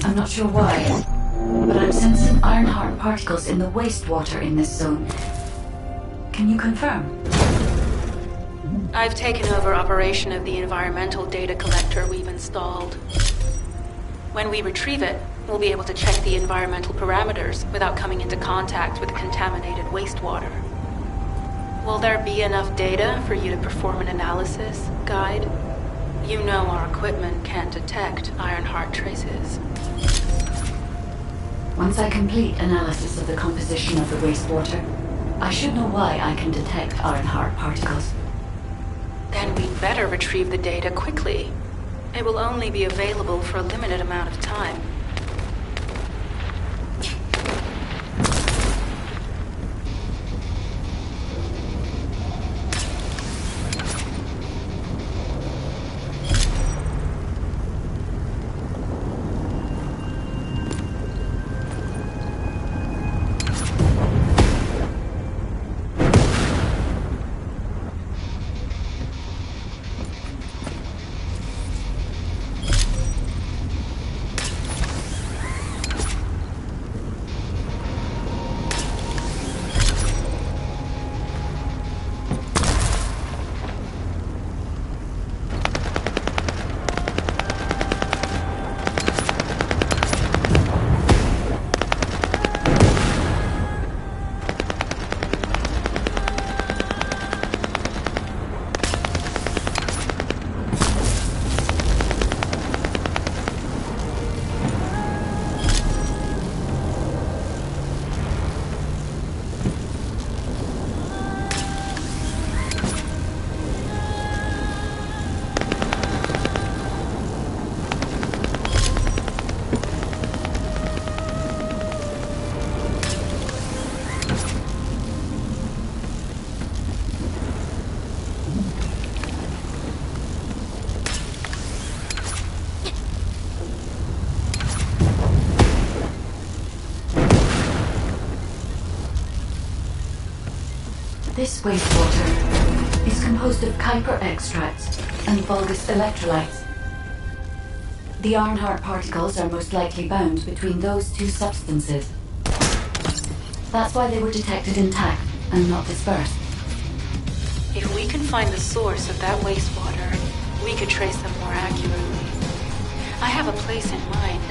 I'm not sure why, but I'm sensing iron-heart particles in the wastewater in this zone. Can you confirm? I've taken over operation of the environmental data collector we've installed. When we retrieve it, we'll be able to check the environmental parameters without coming into contact with contaminated wastewater. Will there be enough data for you to perform an analysis, Guide? You know our equipment can't detect iron-heart traces. Once I complete analysis of the composition of the wastewater, I should know why I can detect iron-heart particles. Then we'd better retrieve the data quickly. It will only be available for a limited amount of time. This wastewater is composed of Kuiper extracts and Vulgus electrolytes. The Ironheart particles are most likely bound between those two substances. That's why they were detected intact and not dispersed. If we can find the source of that wastewater, we could trace them more accurately. I have a place in mind.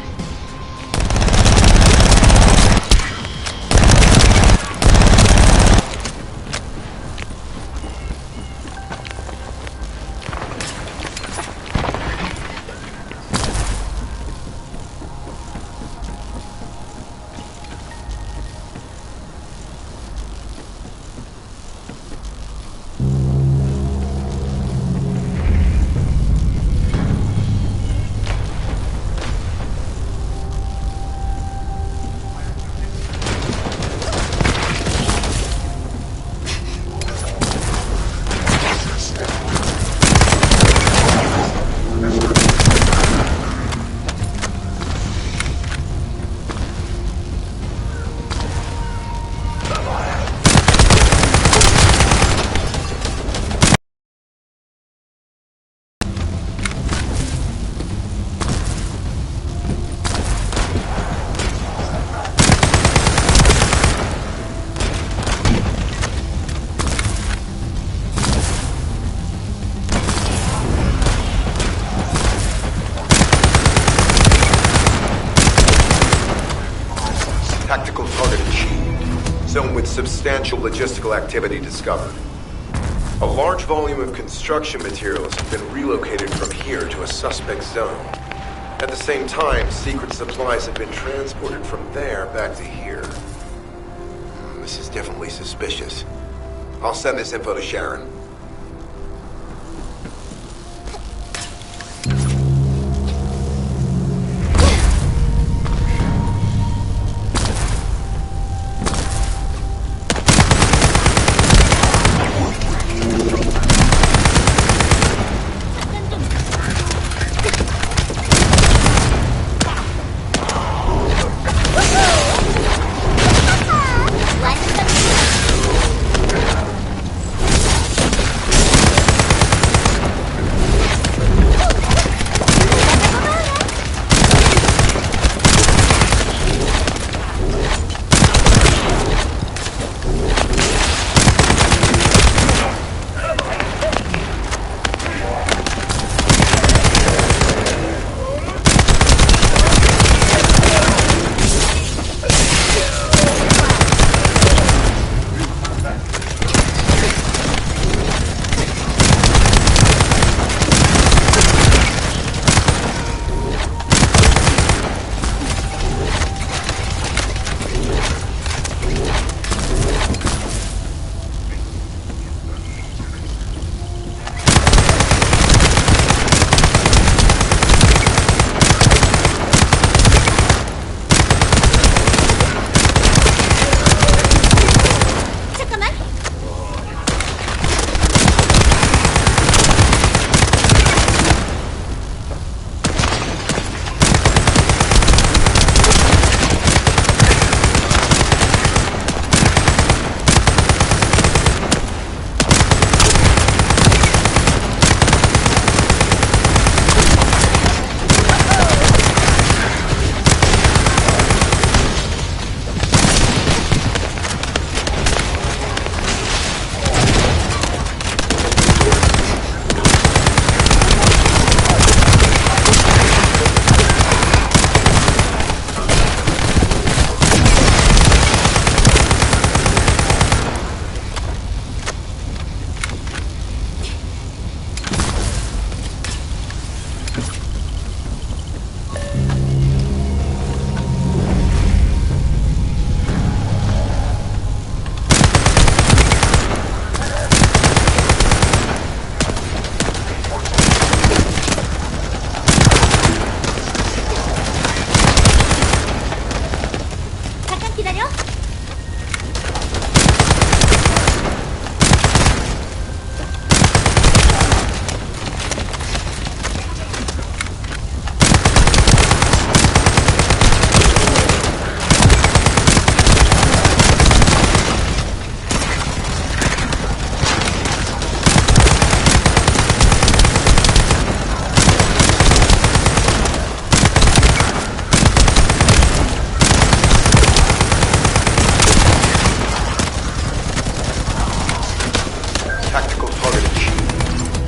Tactical target achieved. Zone with substantial logistical activity discovered. A large volume of construction materials have been relocated from here to a suspect zone. At the same time, secret supplies have been transported from there back to here. This is definitely suspicious. I'll send this info to Sharon.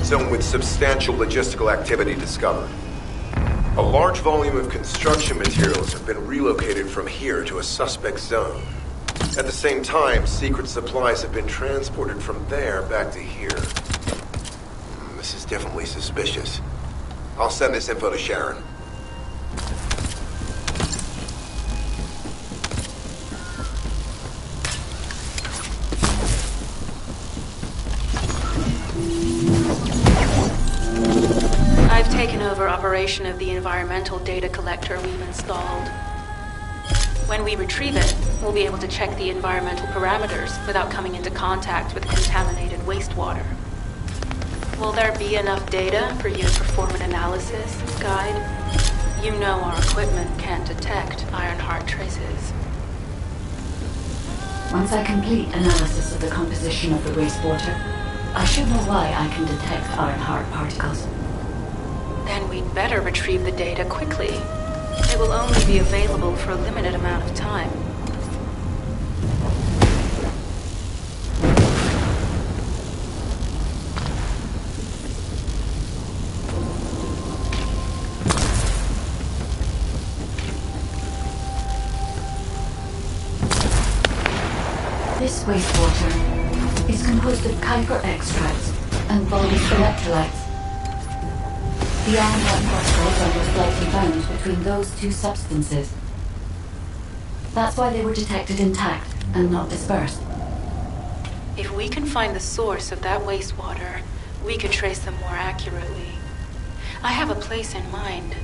Zone with substantial logistical activity discovered. A large volume of construction materials have been relocated from here to a suspect zone. At the same time, secret supplies have been transported from there back to here. This is definitely suspicious. I'll send this info to Sharon. I've taken over operation of the environmental data collector we've installed. When we retrieve it, we'll be able to check the environmental parameters without coming into contact with contaminated wastewater. Will there be enough data for you to perform an analysis, Guide? You know our equipment can't detect Ironheart traces. Once I complete analysis of the composition of the wastewater, I should know why I can detect Ironheart particles. Then we'd better retrieve the data quickly. It will only be available for a limited amount of time. This wastewater is composed of Kuiper extracts and Volgus electrolytes. The Ironheart particles are most likely bound between those two substances. That's why they were detected intact and not dispersed. If we can find the source of that wastewater, we could trace them more accurately. I have a place in mind.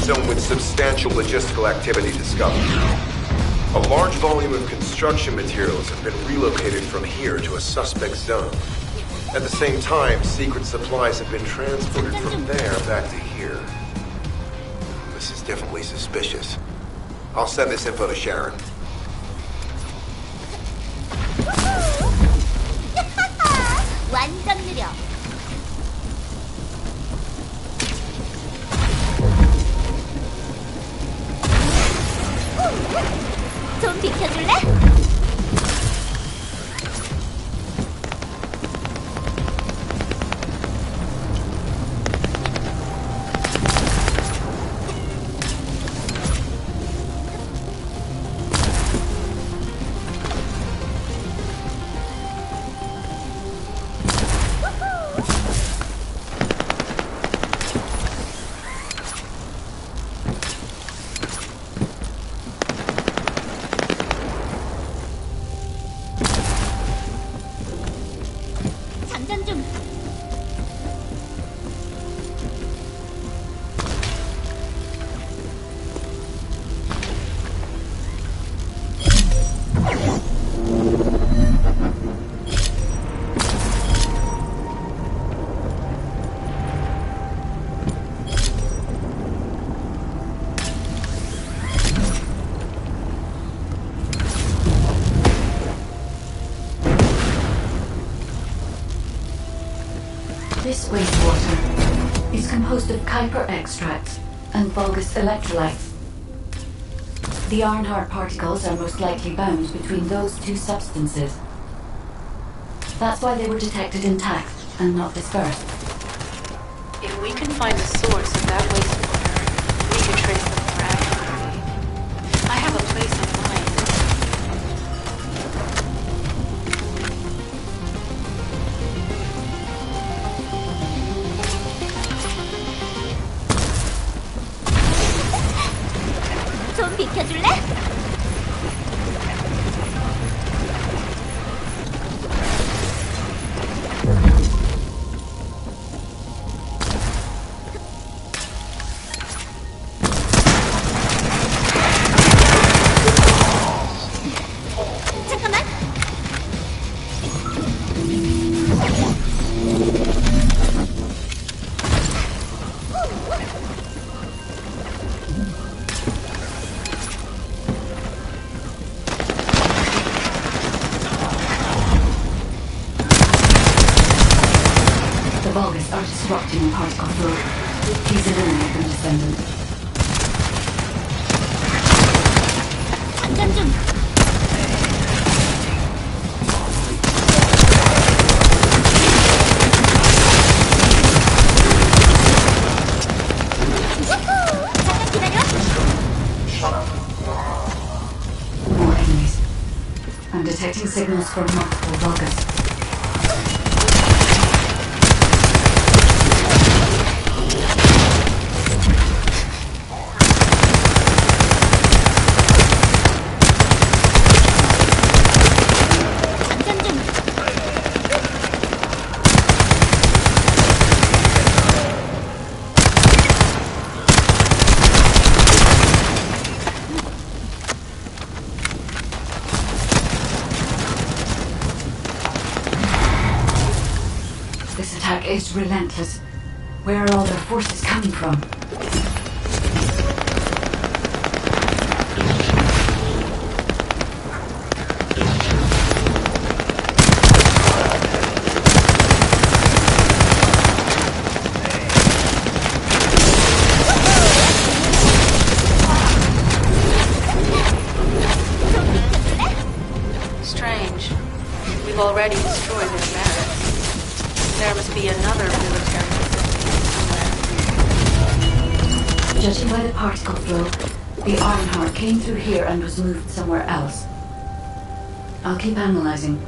Zone with substantial logistical activity discovered. A large volume of construction materials have been relocated from here to a suspect zone. At the same time, secret supplies have been transported from there back to here. This is definitely suspicious. I'll send this info to Sharon. 완전 느려. 좀 비켜줄래? 장전 중. This wastewater is composed of Kuiper extracts and bulbous electrolytes. The Ironheart particles are most likely bound between those two substances. That's why they were detected intact and not dispersed. If we can find the source of that wastewater, we can trace them more accurately. I have a place in mind. 좀 비켜줄래? 잠깐만. The bulbous are disrupting the particle flow. Please eliminate them, Descendant. 장전 중. 잠깐 기다려. More enemies. I'm detecting signals from multiple vulgus. 장전 중. This attack is relentless. Where are all their forces coming from? Strange. We've already destroyed their barracks. There must be another military facility somewhere. Judging by the particle flow, the Ironheart came through here and was moved somewhere else. I'll keep analyzing.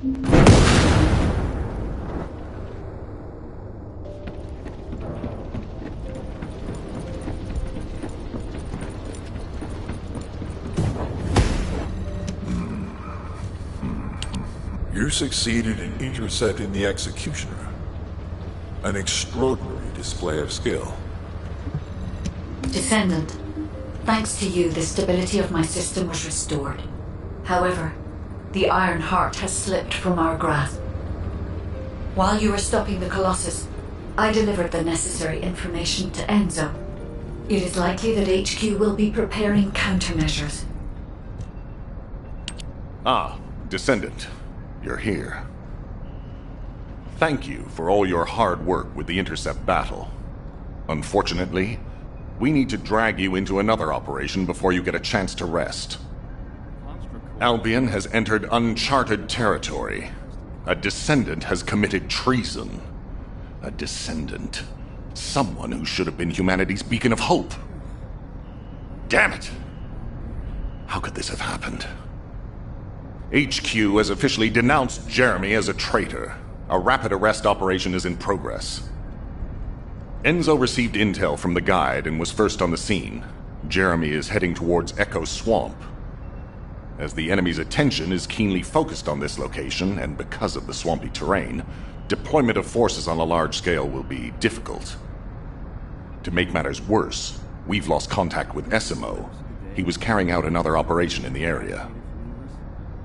You succeeded in intercepting the executioner. An extraordinary display of skill. Descendant, thanks to you, the stability of my system was restored. However, the Iron Heart has slipped from our grasp. While you were stopping the Colossus, I delivered the necessary information to Enzo. It is likely that HQ will be preparing countermeasures. Ah, Descendant. You're here. Thank you for all your hard work with the intercept battle. Unfortunately, we need to drag you into another operation before you get a chance to rest. Albion has entered uncharted territory. A Descendant has committed treason. A Descendant. Someone who should have been humanity's beacon of hope. Damn it! How could this have happened? HQ has officially denounced Jeremy as a traitor. A rapid arrest operation is in progress. Enzo received intel from the guide and was first on the scene. Jeremy is heading towards Echo Swamp. As the enemy's attention is keenly focused on this location, and because of the swampy terrain, deployment of forces on a large scale will be difficult. To make matters worse, we've lost contact with Essimo. He was carrying out another operation in the area.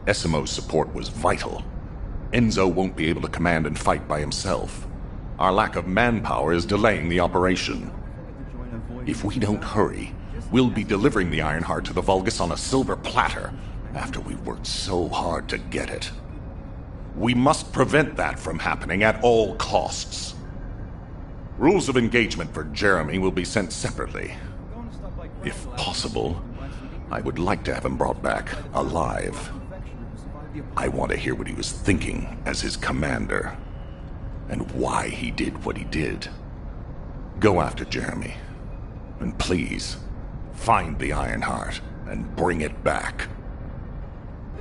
Essimo's support was vital. Enzo won't be able to command and fight by himself. Our lack of manpower is delaying the operation. If we don't hurry, we'll be delivering the Ironheart to the Vulgus on a silver platter after we've worked so hard to get it. We must prevent that from happening at all costs. Rules of engagement for Jeremy will be sent separately. If possible, I would like to have him brought back alive. I want to hear what he was thinking as his commander, and why he did what he did. Go after Jeremy, and please, find the Ironheart and bring it back.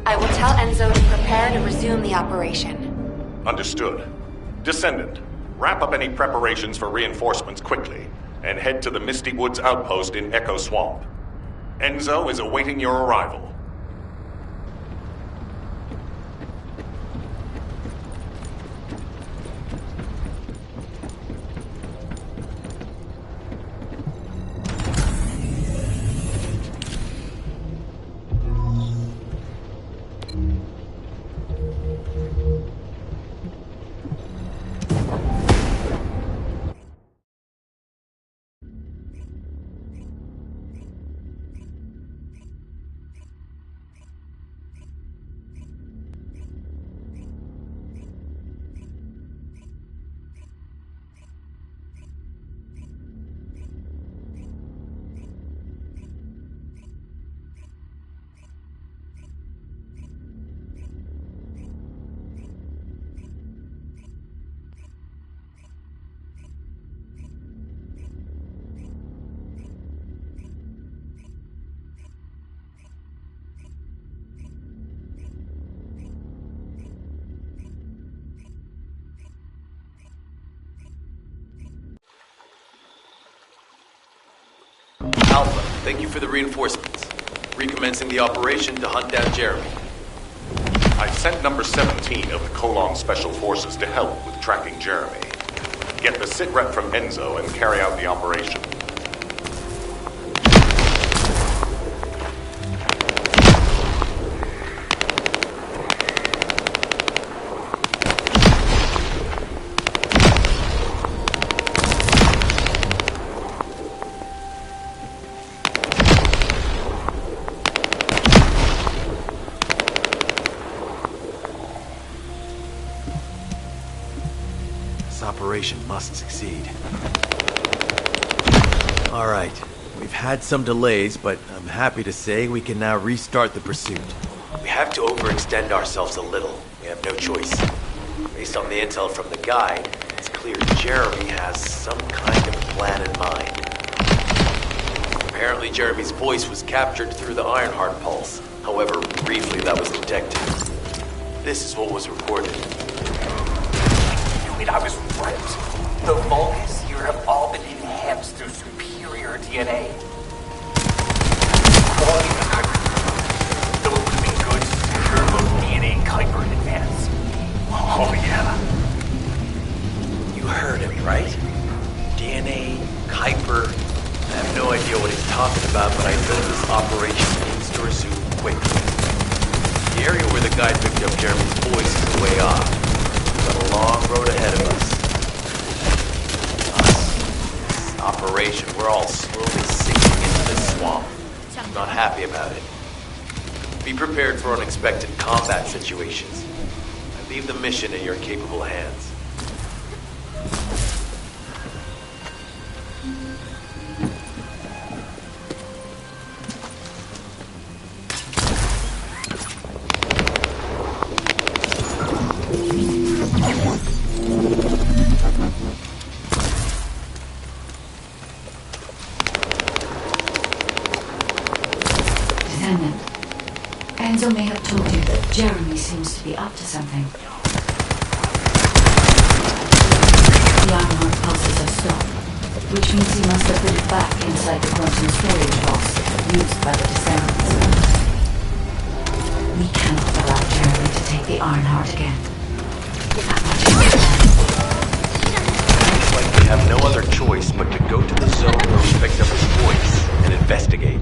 I will tell Enzo to prepare to resume the operation. Understood. Descendant, wrap up any preparations for reinforcements quickly, and head to the Misty Woods outpost in Echo Swamp. Enzo is awaiting your arrival. Alpha, thank you for the reinforcements. Recommencing the operation to hunt down Jeremy. I sent number 17 of the Colon Special Forces to help with tracking Jeremy. Get the sitrep from Enzo and carry out the operation. Operation must succeed. Alright, we've had some delays, but I'm happy to say we can now restart the pursuit. We have to overextend ourselves a little. We have no choice. Based on the intel from the guide, it's clear Jeremy has some kind of plan in mind. Apparently Jeremy's voice was captured through the Ironheart pulse. However, briefly that was detected. This is what was reported. You mean I was right? The Vulcans here have all been enhanced through superior DNA. Quality of Kuiper. The living goods secure both DNA Kuiper in advance. Oh yeah. You heard him, right? DNA, Kuiper. I have no idea what he's talking about, but I know this operation needs to resume quickly. The area where the guy picked up Jeremy's voice is a way off. We've got a long road ahead of us. This operation, we're all slowly sinking into this swamp. I'm not happy about it. Be prepared for unexpected combat situations. I leave the mission in your capable hands. Descendant, Enzo may have told you that Jeremy seems to be up to something. The Ironheart pulses have stopped, which means he must have put it back inside the quantum storage box used by the Descendants. We cannot allow Jeremy to take the Ironheart again. That much is clear. Looks like we have no other choice but to go to the zone where we picked up his voice and investigate.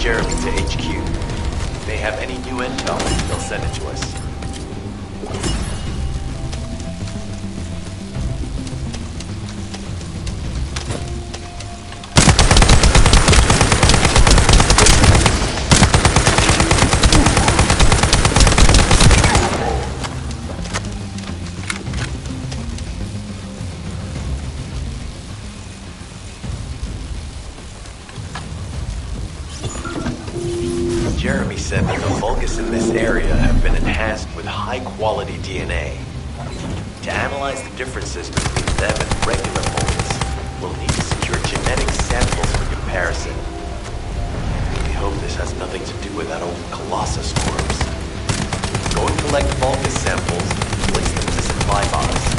Jeremy to HQ. If they have any new intel, they'll send it to us. Jeremy said that the Vulgus in this area have been enhanced with high-quality DNA. To analyze the differences between them and regular Vulgus, we'll need to secure genetic samples for comparison. We hope this has nothing to do with that old Colossus corpse. Go and collect Vulgus samples and place them to supply box.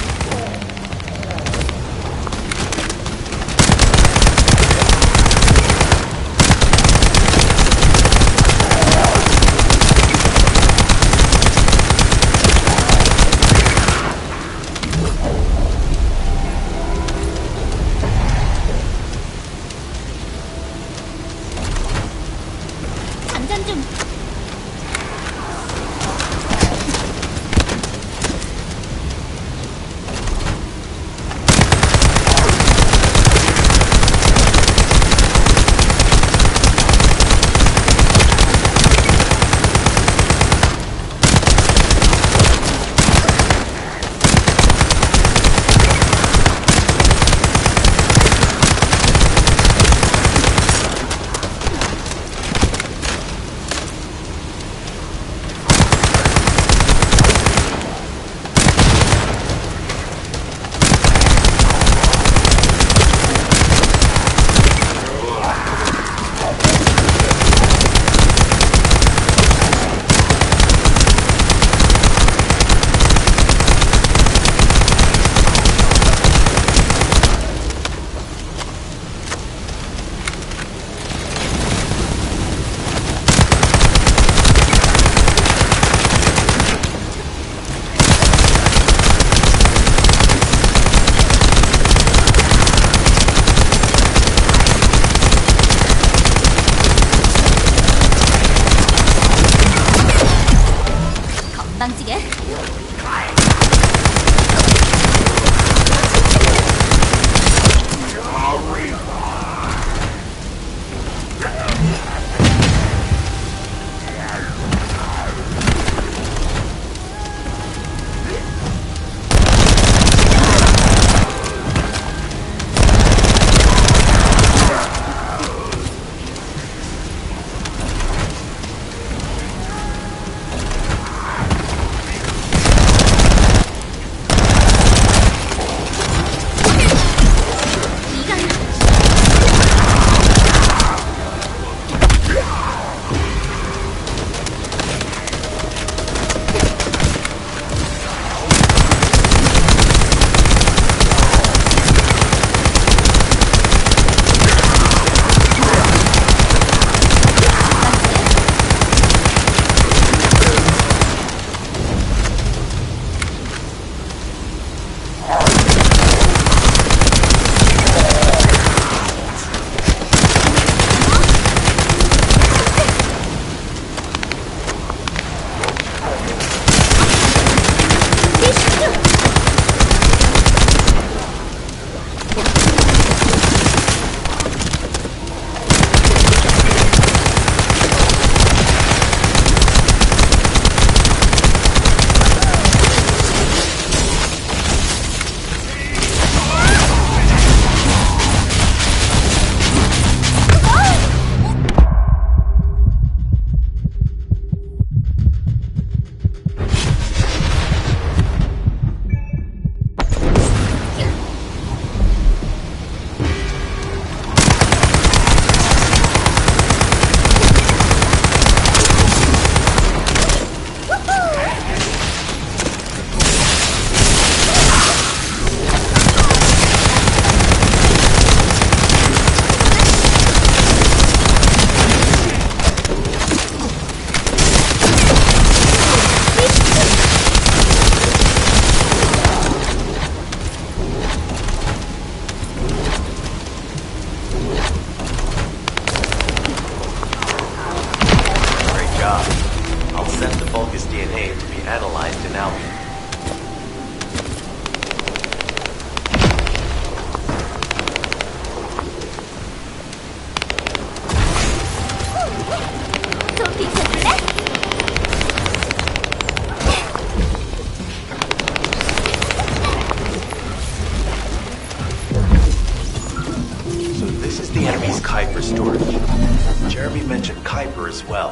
This is the enemy's Kuiper storage. Jeremy mentioned Kuiper as well.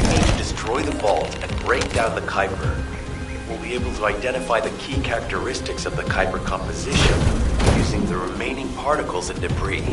You need to destroy the vault and break down the Kuiper. We'll be able to identify the key characteristics of the Kuiper composition using the remaining particles and debris.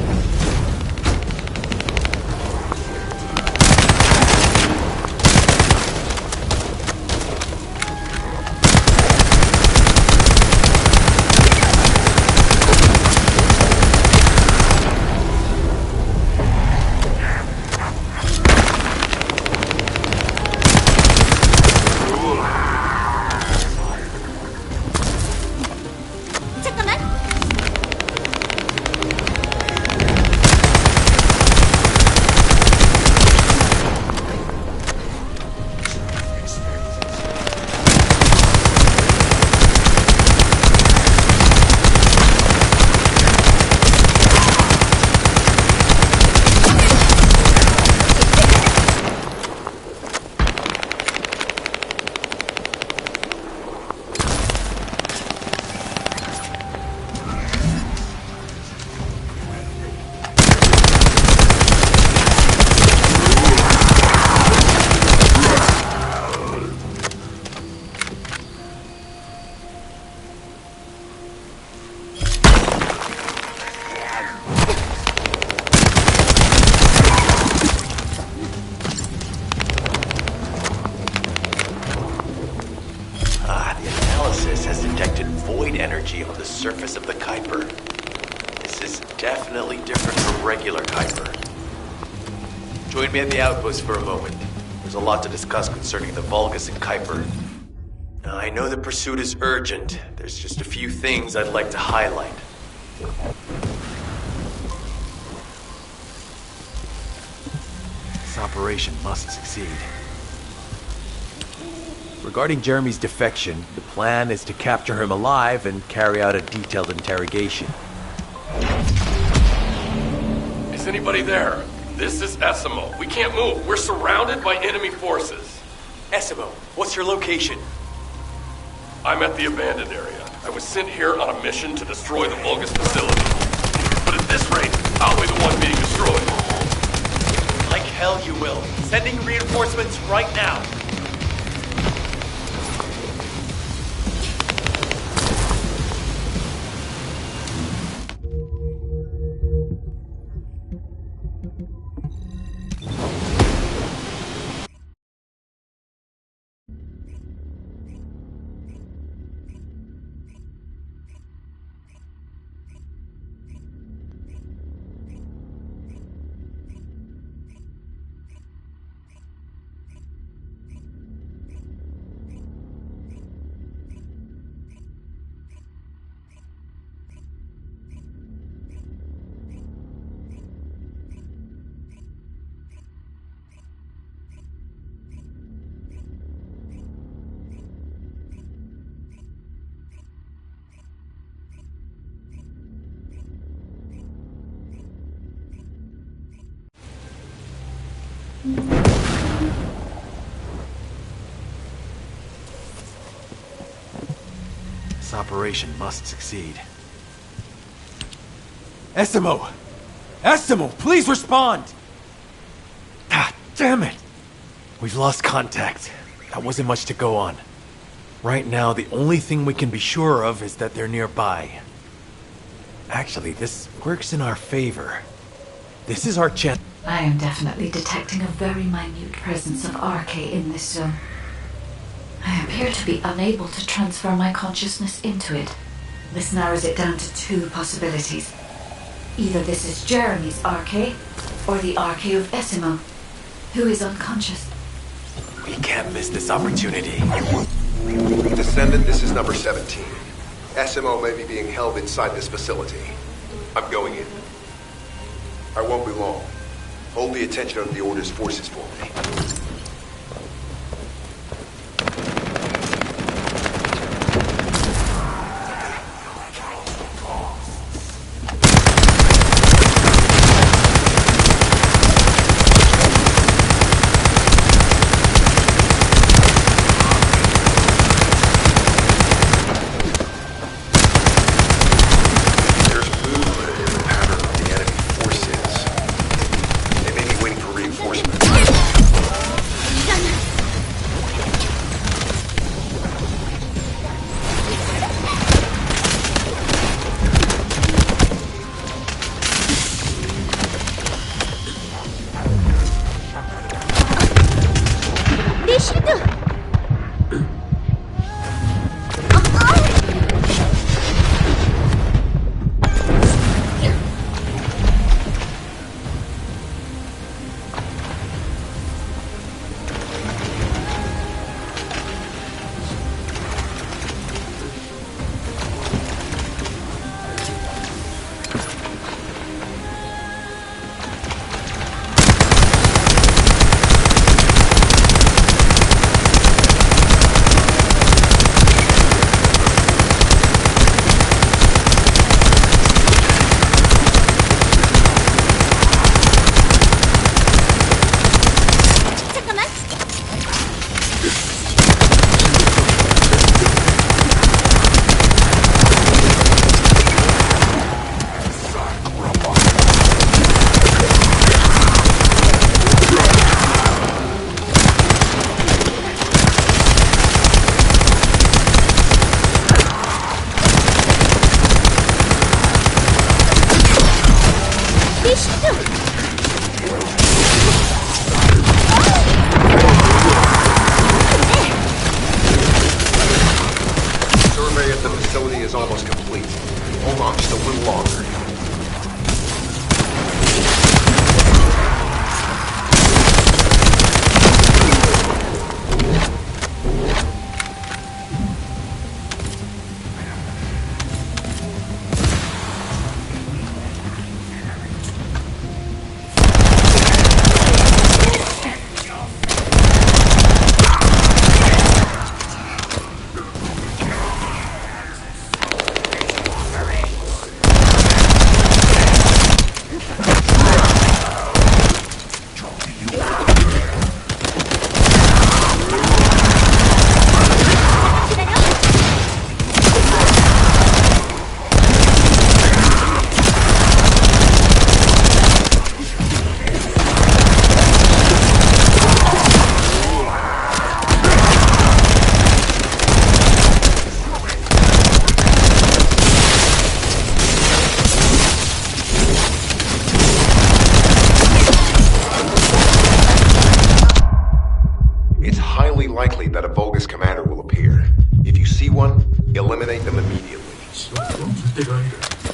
Has detected void energy on the surface of the Kuiper. This is definitely different from regular Kuiper. Join me at the outpost for a moment. There's a lot to discuss concerning the Vulgus and Kuiper. Now, I know the pursuit is urgent. There's just a few things I'd like to highlight. This operation must succeed. Regarding Jeremy's defection, the plan is to capture him alive and carry out a detailed interrogation. Is anybody there? This is Essimo. We can't move. We're surrounded by enemy forces. Essimo, what's your location? I'm at the abandoned area. I was sent here on a mission to destroy the Vulgus facility. But at this rate, I'll be the one being destroyed. Like hell you will. Sending reinforcements right now. This operation must succeed. Essimo! Essimo, please respond! Ah, damn it! We've lost contact. That wasn't much to go on. Right now, the only thing we can be sure of is that they're nearby. Actually, this works in our favor. This is our chance. I am definitely detecting a very minute presence of RK in this zone. I appear to be unable to transfer my consciousness into it. This narrows it down to two possibilities. Either this is Jeremy's RK, or the RK of Essimo, who is unconscious. We can't miss this opportunity. Descendant, this is number 17. Essimo may be being held inside this facility. I'm going in. I won't be long. Hold the attention of the Order's forces for me. on just a little longer.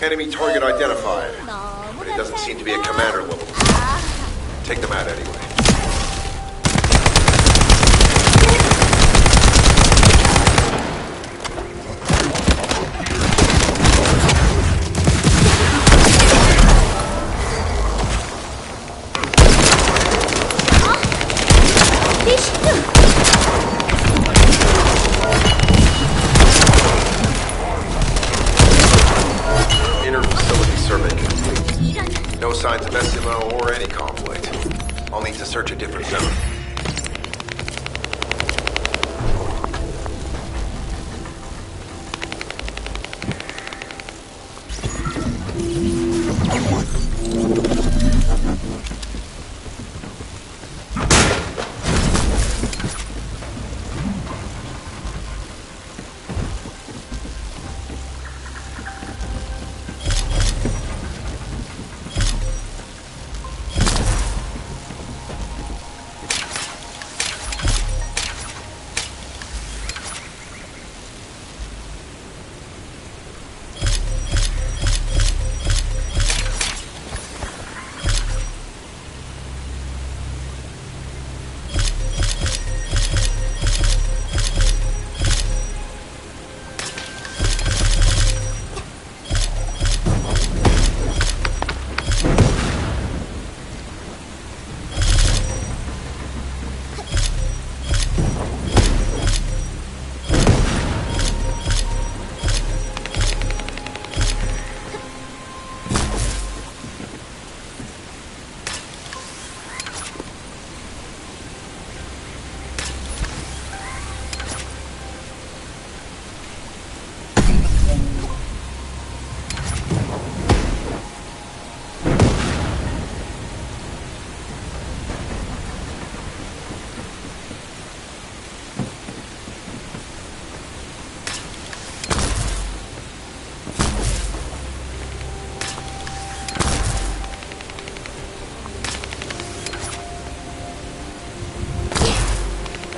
Enemy target identified, but it doesn't seem to be a commander level. Take them out anyway. No signs of SMO or any conflict. I'll need to search a different zone.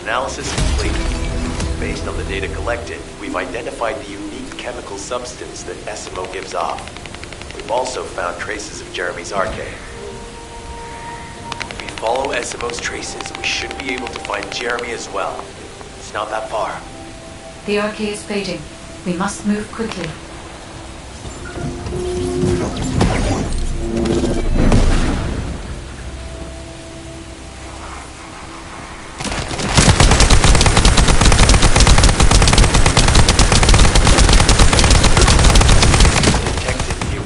Analysis complete. Based on the data collected, we've identified the unique chemical substance that SMO gives off. We've also found traces of Jeremy's arcade. If we follow SMO's traces, we should be able to find Jeremy as well. It's not that far. The arcade is fading. We must move quickly.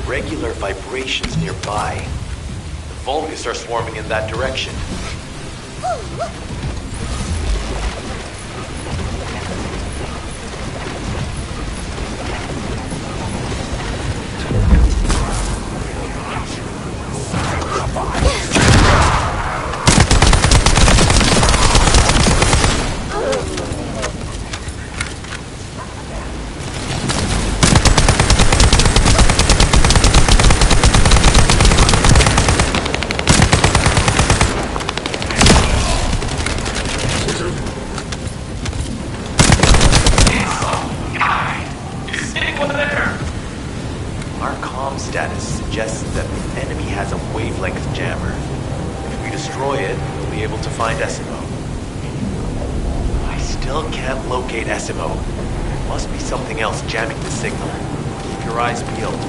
Regular vibrations nearby. The Vulgus are swarming in that direction. Our comm status suggests that the enemy has a wavelength jammer. If we destroy it, we'll be able to find Esimo. I still can't locate Esimo. There must be something else jamming the signal. Keep your eyes peeled.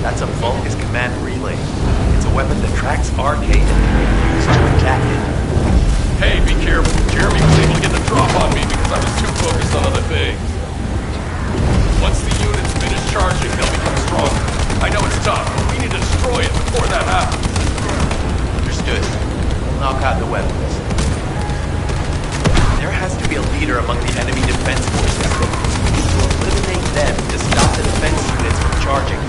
That's a Vulgus command relay. It's a weapon that tracks arcade and can be used to attack it. Hey, be careful. Jeremy was able to get the drop on me because I was too focused on other things. Once the units finish charging, they'll become stronger. I know it's tough, but we need to destroy it before that happens. Understood. We'll knock out the weapons. There has to be a leader among the enemy defense forces. We need to eliminate them to stop the defense units from charging.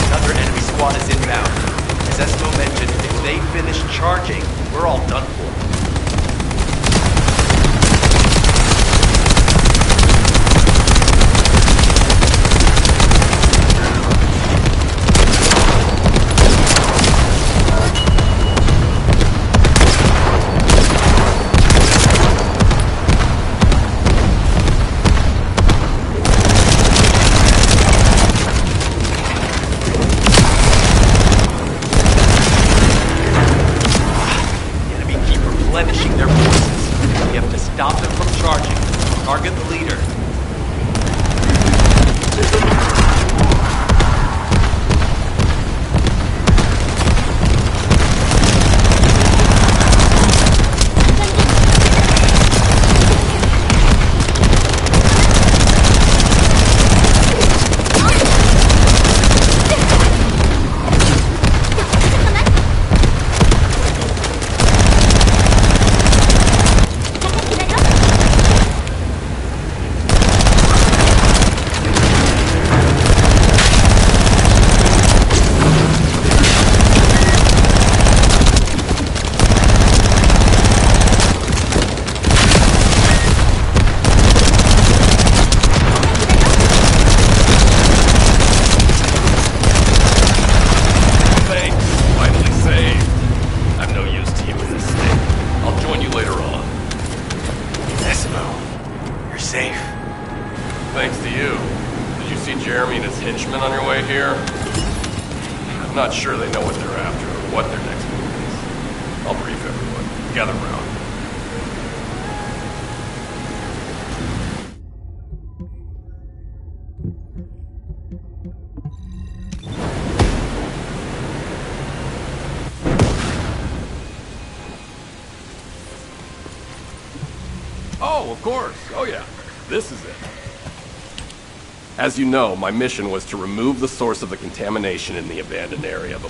Another enemy squad is inbound. As Esmo mentioned, if they finish charging, we're all done for. Replenishing their forces. We have to stop them from charging. Target the leader. Thanks to you. Did you see Jeremy and his henchmen on your way here? I'm not sure they know what they're after or what their next move is. I'll brief everyone. Gather round. Oh, of course. Oh, yeah. This is it. As you know, my mission was to remove the source of the contamination in the abandoned area.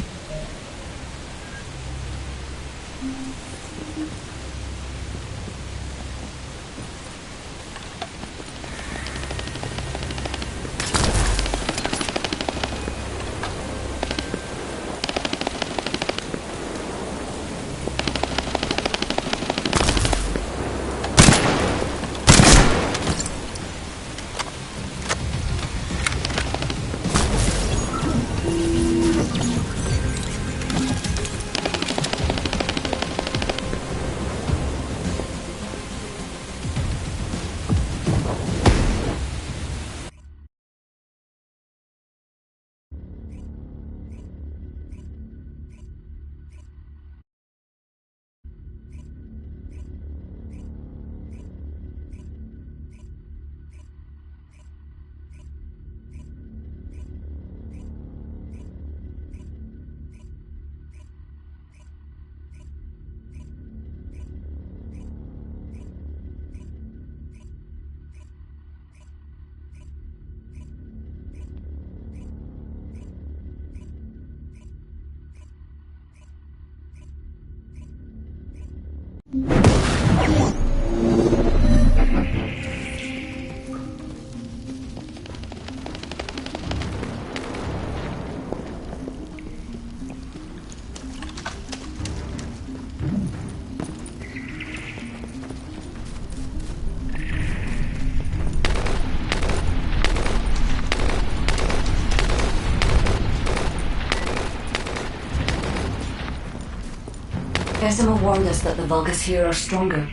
Decima warned us that the Vulgus here are stronger.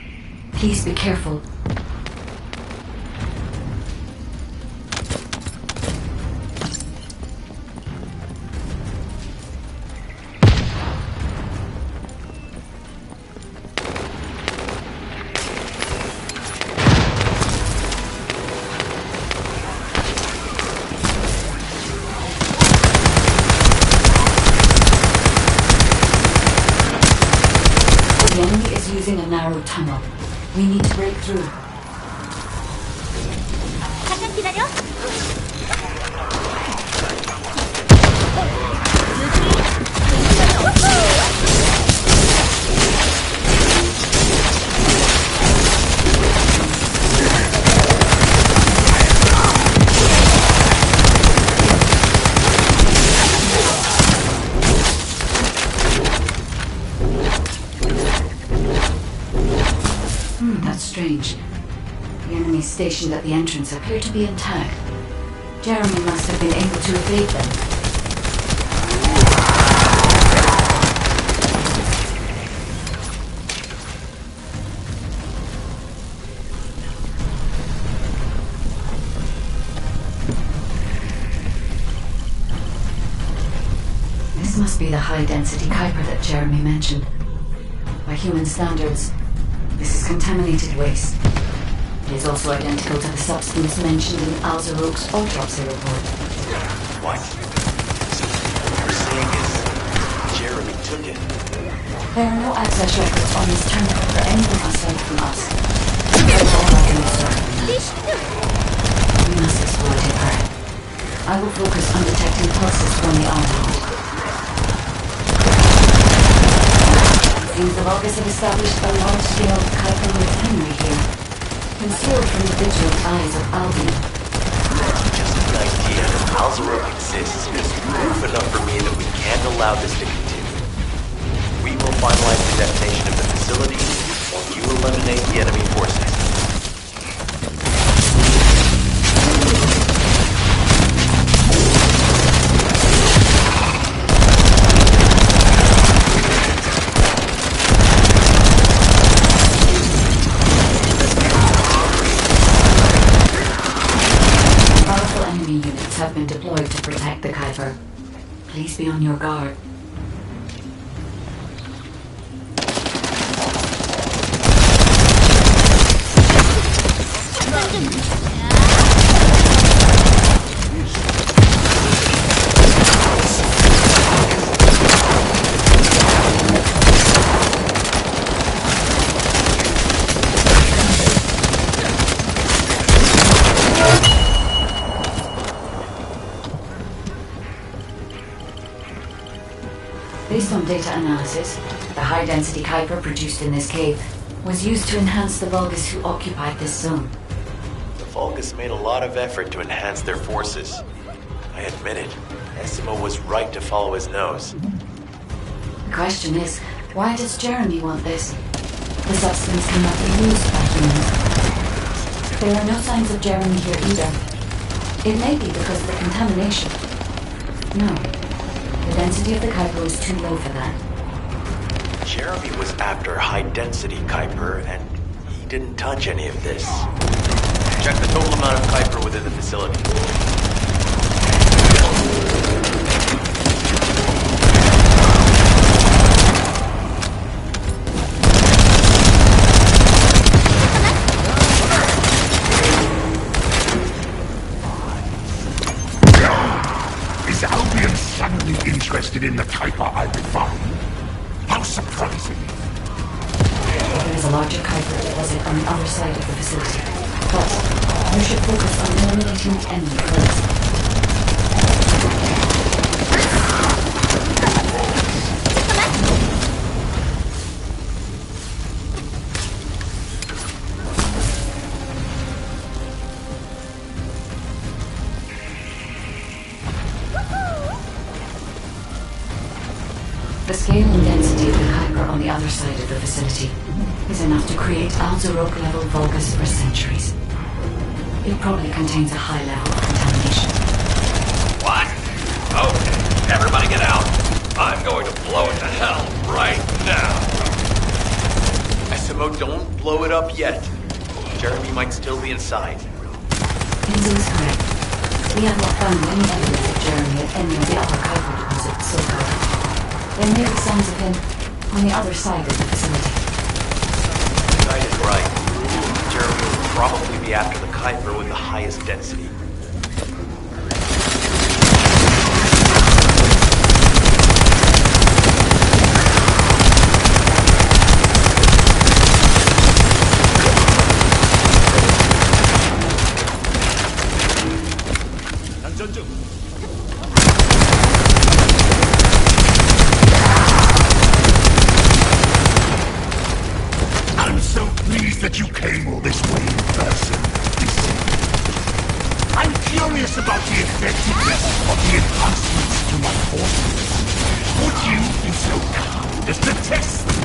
Please be careful. The enemy is using a narrow tunnel. We need to break through. 잠깐 기다려. That's strange. The enemies stationed at the entrance appear to be intact. Jeremy must have been able to evade them. This must be the high-density Kuiper that Jeremy mentioned. By human standards, this is contaminated waste. It is also identical to the substance mentioned in Alzarok's autopsy report. What? So what you're saying is Jeremy took it? There are no access records on this terminal for anyone aside from us. That's all I can observe. We must exploit it further. I will focus on detecting pulses from the armor. Seems the Vulgus have established a large-scale Kuiper refinery here, concealed from the vigilant eyes of Albion. Just the idea that Alzarok exists is proof enough for me that we can't allow this to continue. We will finalize the detonation of the facility while you eliminate the enemy forces. Units have been deployed to protect the Kuiper. Please be on your guard. Based on data analysis, the high-density Kuiper produced in this cave was used to enhance the Vulgus who occupied this zone. The Vulgus made a lot of effort to enhance their forces. I admit it. Decima was right to follow his nose. The question is, why does Jeremy want this? The substance cannot be used by humans. There are no signs of Jeremy here either. It may be because of the contamination. No. The density of the Kuiper was too low for that. Jeremy was after high-density Kuiper, and he didn't touch any of this. Check the total amount of Kuiper within the facility. Is Albion suddenly interested in the Kuiper I refined? How surprising. There is a larger Kuiper deposit on the other side of the facility. But you should focus on eliminating the enemy first. The scale and density of the Kuiper on the other side of the facility is enough to create Alzarok-level Vulgus for centuries. It probably contains a high level of contamination. What? Okay, everybody get out. I'm going to blow it to hell right now. don't blow it up yet. Jeremy might still be inside. Enzo is correct. We have not found any evidence of Jeremy at any of the other Kuiper deposits so far. There may be signs of him on the other side of the facility. That is right. Jeremy will probably be after the Kuiper with the highest density. I'm so pleased that you came all this way in person. I'm curious about the effectiveness of the enhancements to my forces. Would you be so kind as to test them?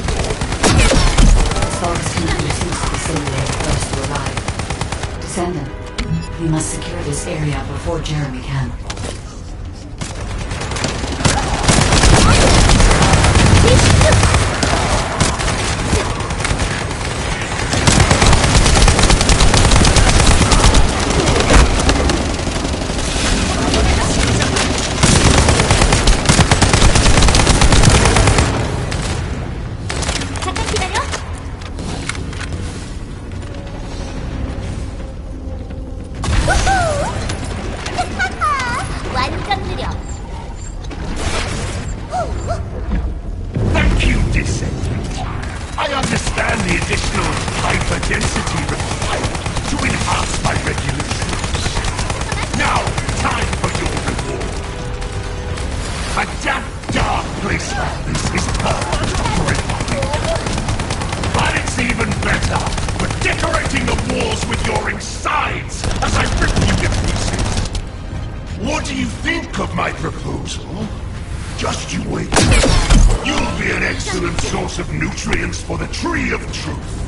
False commander seems to be simulated close to arrive. Descendant, we must secure this area before Jeremy can. Thank you, Descendant. I understand the additional hyperdensity required to enhance my regulations. Now, time for your reward. A damp, dark place like this is perfect for refinement. But it's even better for decorating the walls with your insides as I rip you to pieces. What do you think of my proposal? Just you wait. You'll be an excellent source of nutrients for the Tree of Truth.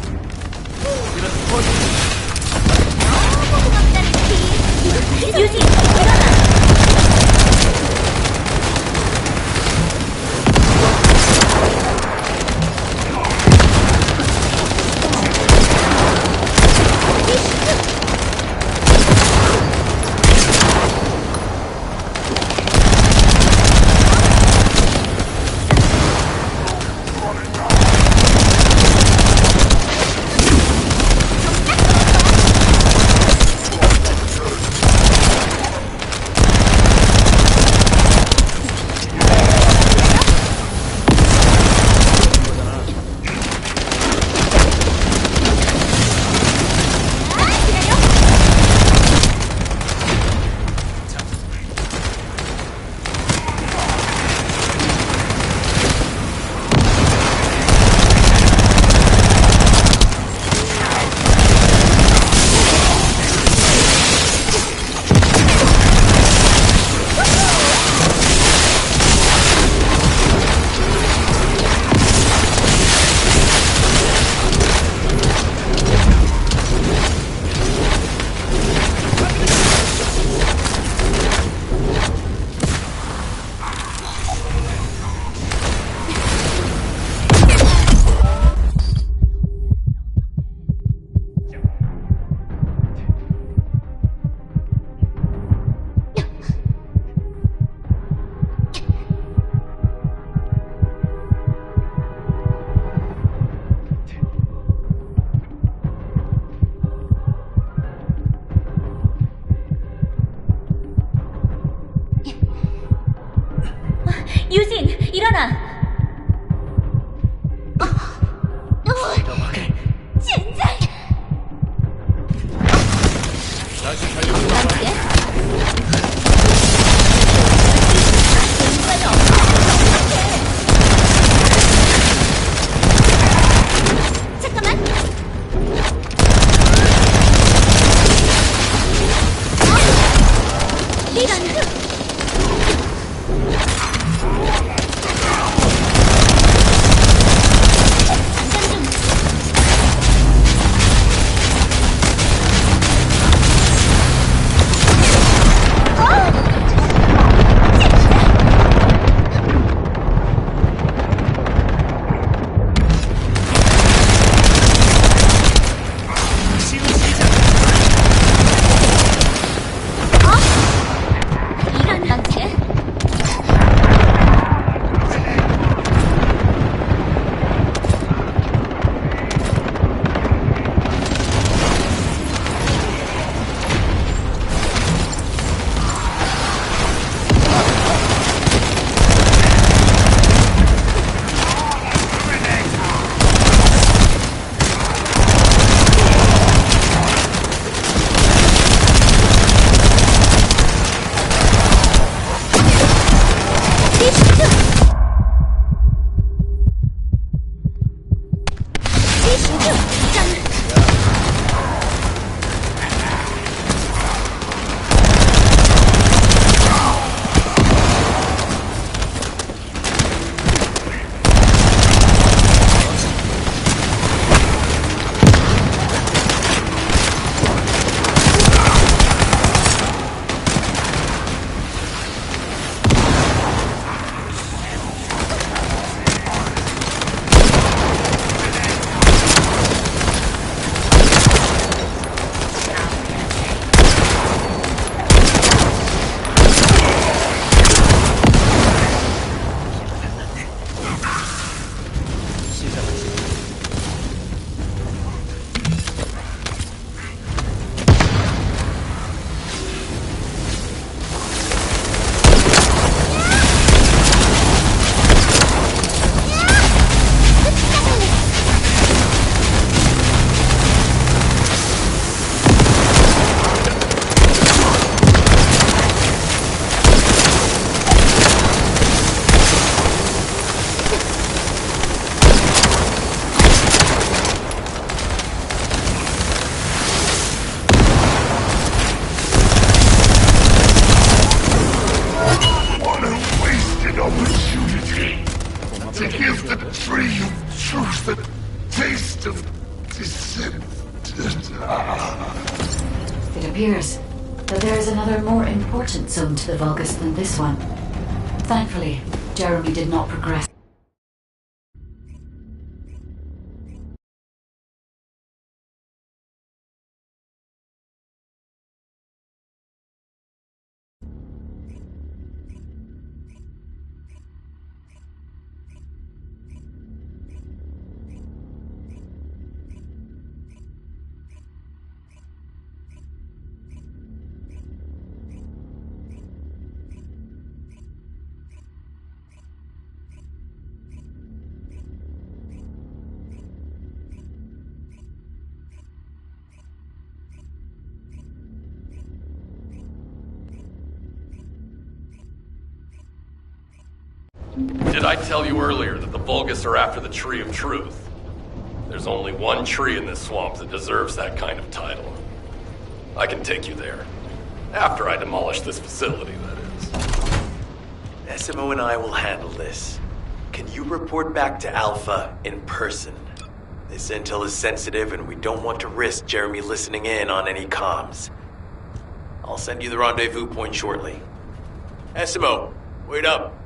유진, 일어나! 젠장! 잠깐만! 이런! It's the taste of Descendant. It appears that there is another more important zone to the Vulgus than this one. Thankfully, Jeremy did not progress. Did I tell you earlier that the Vulgus are after the Tree of Truth? There's only one tree in this swamp that deserves that kind of title. I can take you there. After I demolish this facility, that is. SMO and I will handle this. Can you report back to Alpha in person? This intel is sensitive and we don't want to risk Jeremy listening in on any comms. I'll send you the rendezvous point shortly. SMO, wait up.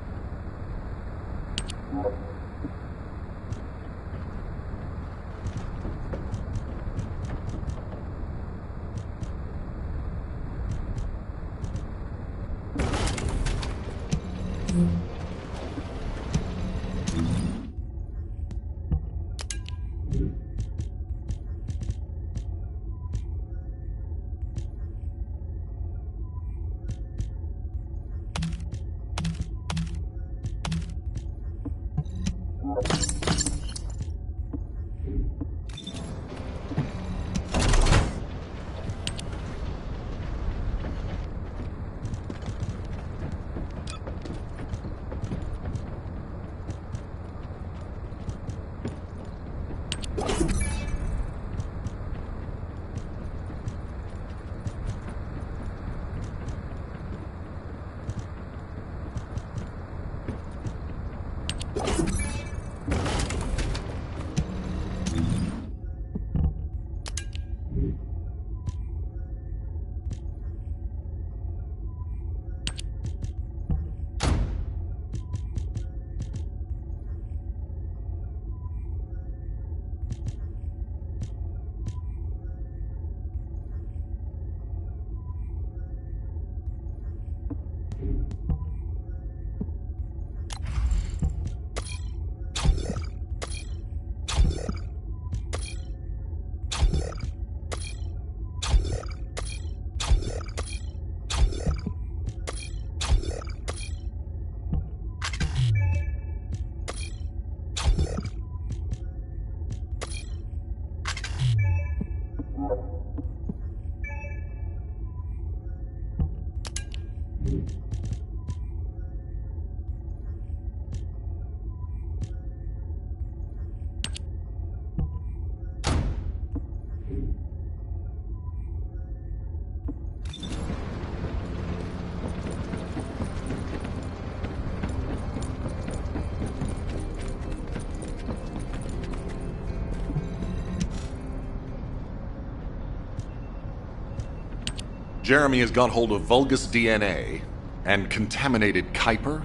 Jeremy has got hold of Vulgus DNA and contaminated Kuiper?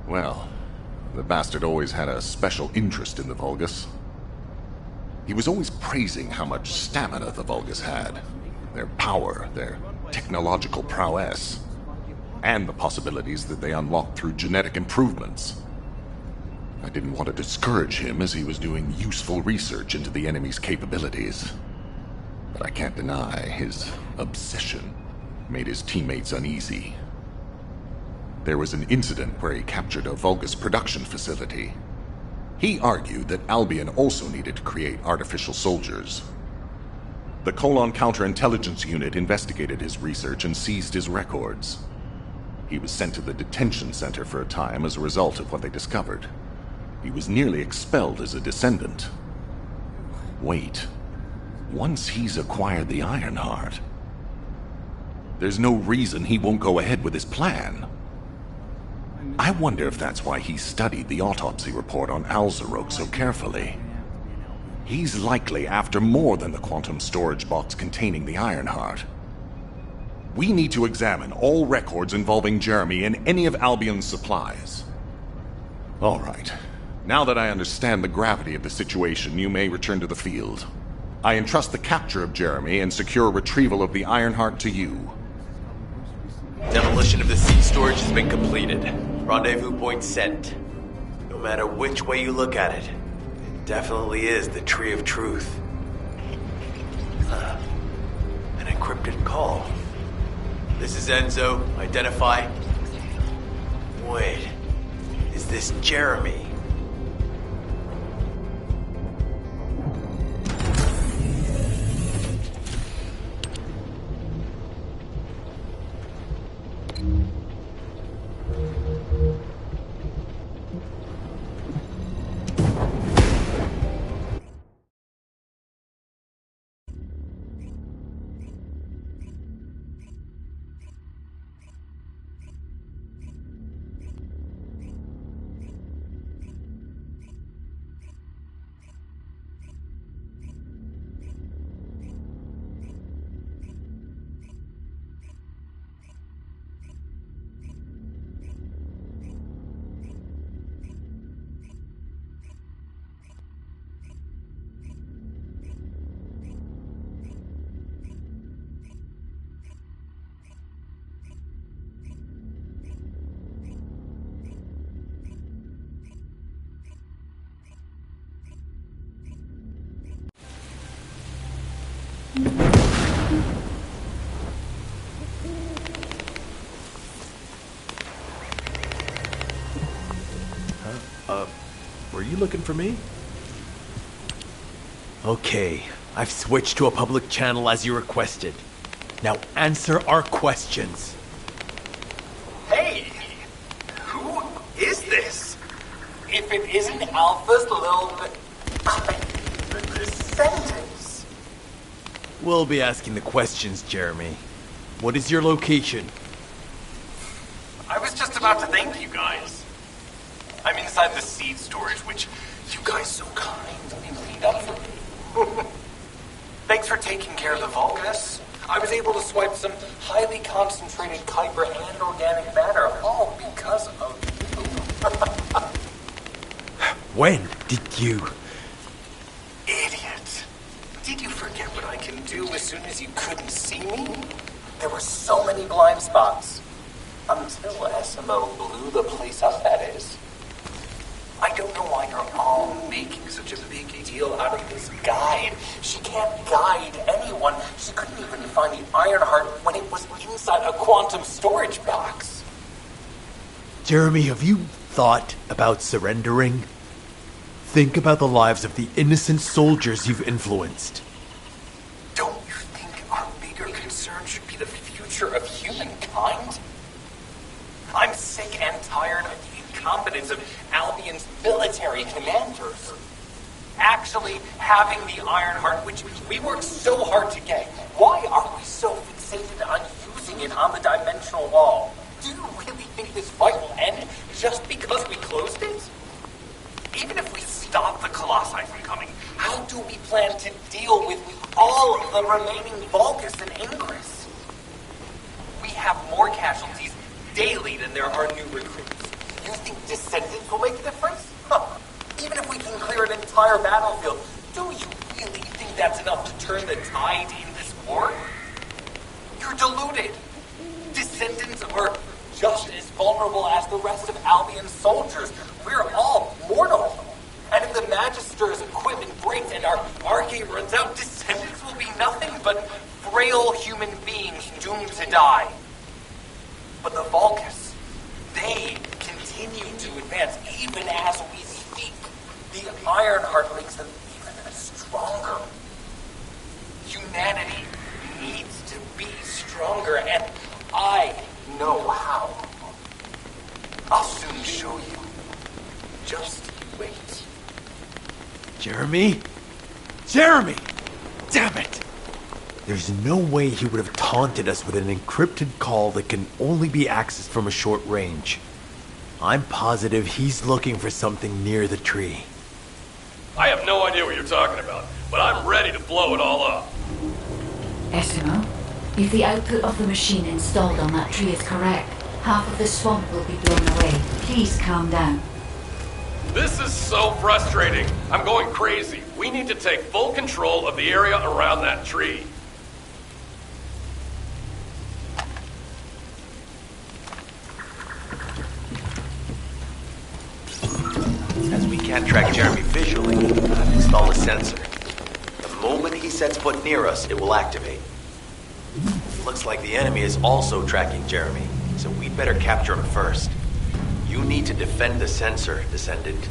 Well, the bastard always had a special interest in the Vulgus. He was always praising how much stamina the Vulgus had, their power, their technological prowess, and the possibilities that they unlocked through genetic improvements. I didn't want to discourage him as he was doing useful research into the enemy's capabilities. But I can't deny his obsession made his teammates uneasy. There was an incident where he captured a Vulgus production facility. He argued that Albion also needed to create artificial soldiers. The Colon Counterintelligence Unit investigated his research and seized his records. He was sent to the detention center for a time as a result of what they discovered. He was nearly expelled as a Descendant. Wait. Once he's acquired the Ironheart, there's no reason he won't go ahead with his plan. I wonder if that's why he studied the autopsy report on Alzarok so carefully. He's likely after more than the quantum storage box containing the Ironheart. We need to examine all records involving Jeremy and any of Albion's supplies. All right. Now that I understand the gravity of the situation, you may return to the field. I entrust the capture of Jeremy and secure retrieval of the Ironheart to you. Demolition of the seed storage has been completed. Rendezvous point set. No matter which way you look at it, it definitely is the Tree of Truth. An encrypted call. This is Enzo. Identify. Wait. Is this Jeremy? Were you looking for me? Okay, I've switched to a public channel as you requested. Now answer our questions. Hey! Who is this? If it isn't Alpha's little... the Descendants. We'll be asking the questions, Jeremy. What is your location? I was just about to thank you guys. I'm inside the seed storage, which you guys so kindly cleaned up for me. Thanks for taking care of the Vulgus. I was able to swipe some highly concentrated Kuiper and organic matter, all because of you. When did you... Idiot. Did you forget what I can do as soon as you couldn't see me? There were so many blind spots. Until SMO blew the place up, that is. I don't know why you're all making such a big deal out of this guide. She can't guide anyone. She couldn't even find the Ironheart when it was inside a quantum storage box. Jeremy, have you thought about surrendering? Think about the lives of the innocent soldiers you've influenced. Don't you think our bigger concern should be the future of humankind? I'm sick and tired of the incompetence of Albion's military commanders. Actually having the Ironheart, which we worked so hard to get, why are we so fixated on using it on the dimensional wall? Do you really think this fight will end just because we closed it? Even if we stop the Colossi from coming, how do we plan to deal with all of the remaining Vulgus and Ingress? We have more casualties daily than there are new recruits. You think Descendant will make a difference? Huh. Even if we can clear an entire battlefield, do you really think that's enough to turn the tide in this war? You're deluded. Descendants are just as vulnerable as the rest of Albion's soldiers. We're all mortal. And if the Magister's equipment breaks and our arcade runs out, Descendants will be nothing but frail human beings doomed to die. But the Vulgus, they continue to advance even as we speak. The Ironheart makes them even stronger. Humanity needs to be stronger, and I know how. I'll soon show you. Just wait. Jeremy? Jeremy! Damn it! There's no way he would have taunted us with an encrypted call that can only be accessed from a short range. I'm positive he's looking for something near the tree. I have no idea what you're talking about, but I'm ready to blow it all up. Esimo, if the output of the machine installed on that tree is correct, half of the swamp will be blown away. Please calm down. This is so frustrating. I'm going crazy. We need to take full control of the area around that tree. As we can't track Jeremy visually, I've installed a sensor. The moment he sets foot near us, it will activate. Looks like the enemy is also tracking Jeremy, so we'd better capture him first. You need to defend the sensor, Descendant.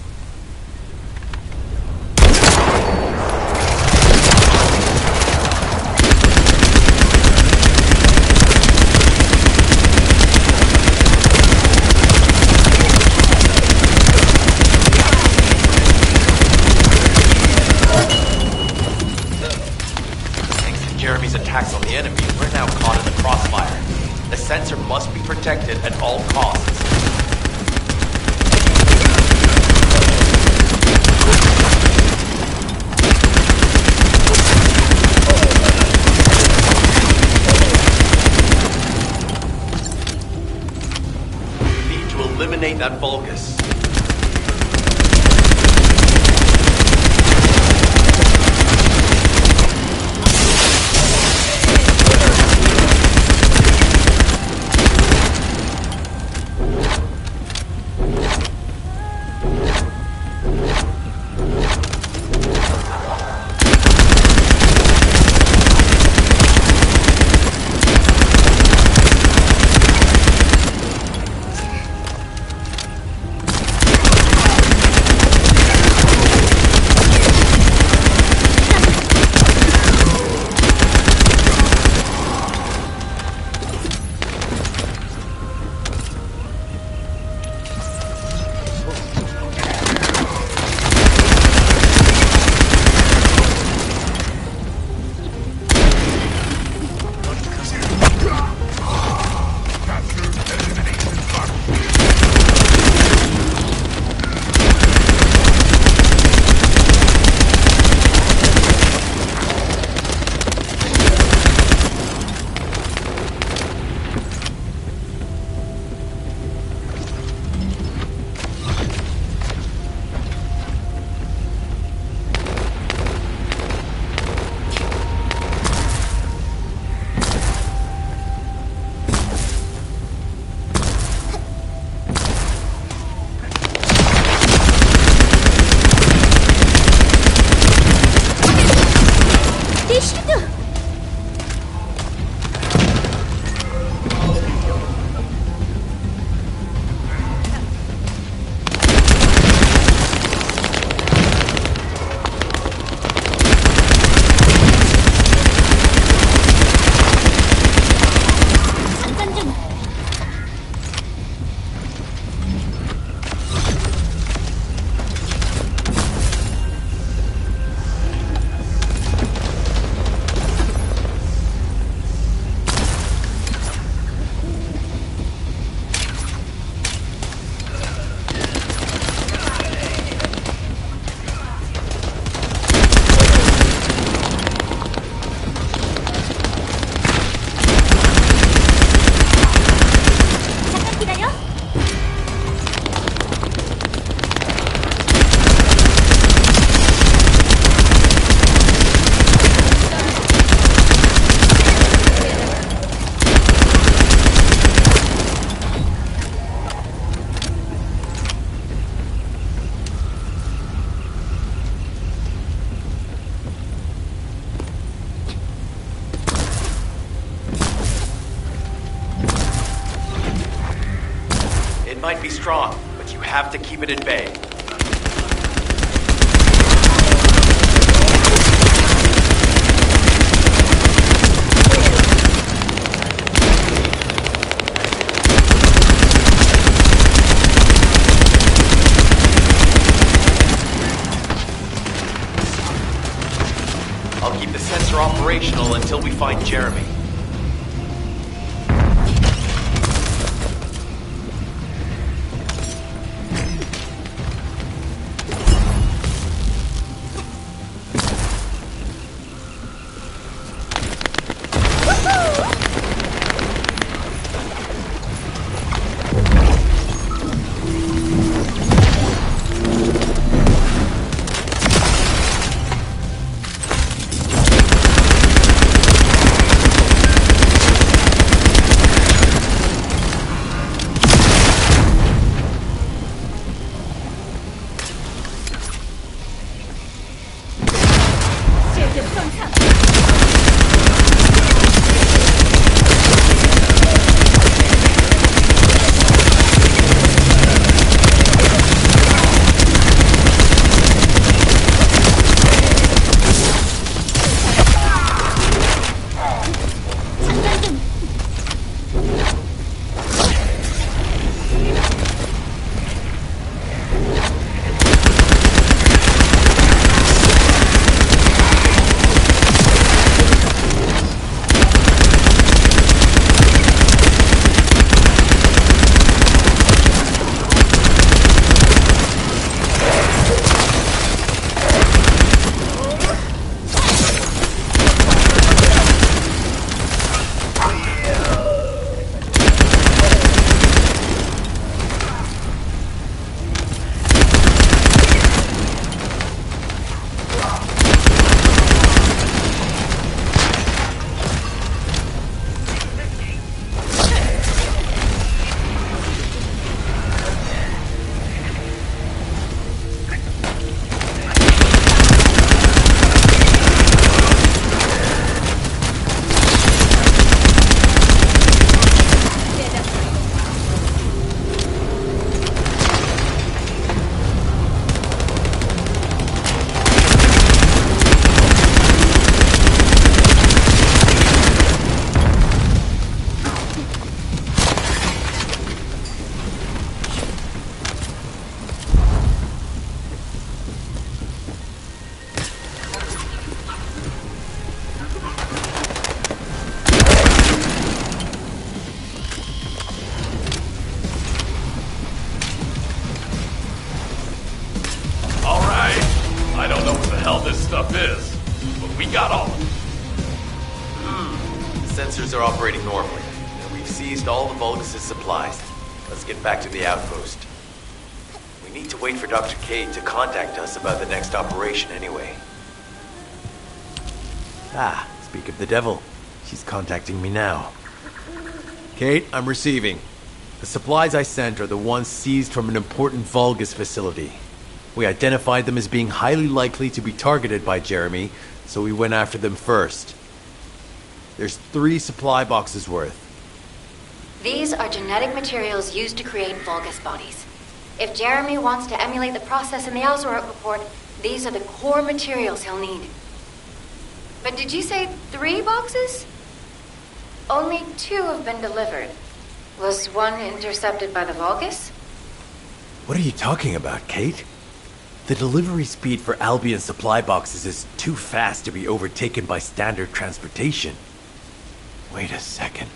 Jeremy's attacks on the enemy, we're now caught in the crossfire. The sensor must be protected at all costs. We need to eliminate that Vulgus. Might be strong, but you have to keep it at bay. I'll keep the sensor operational until we find Jeremy. sensors are operating normally. And we've seized all the Vulgus' supplies. Let's get back to the outpost. We need to wait for Dr. Cade to contact us about the next operation anyway. Ah, speak of the devil. She's contacting me now. Kate, I'm receiving. The supplies I sent are the ones seized from an important Vulgus facility. We identified them as being highly likely to be targeted by Jeremy, so we went after them first. There's 3 supply boxes worth. These are genetic materials used to create Vulgus bodies. If Jeremy wants to emulate the process in the Alzarok report, these are the core materials he'll need. But did you say 3 boxes? Only 2 have been delivered. Was one intercepted by the Vulgus? What are you talking about, Kate? The delivery speed for Albion supply boxes is too fast to be overtaken by standard transportation. Wait a second.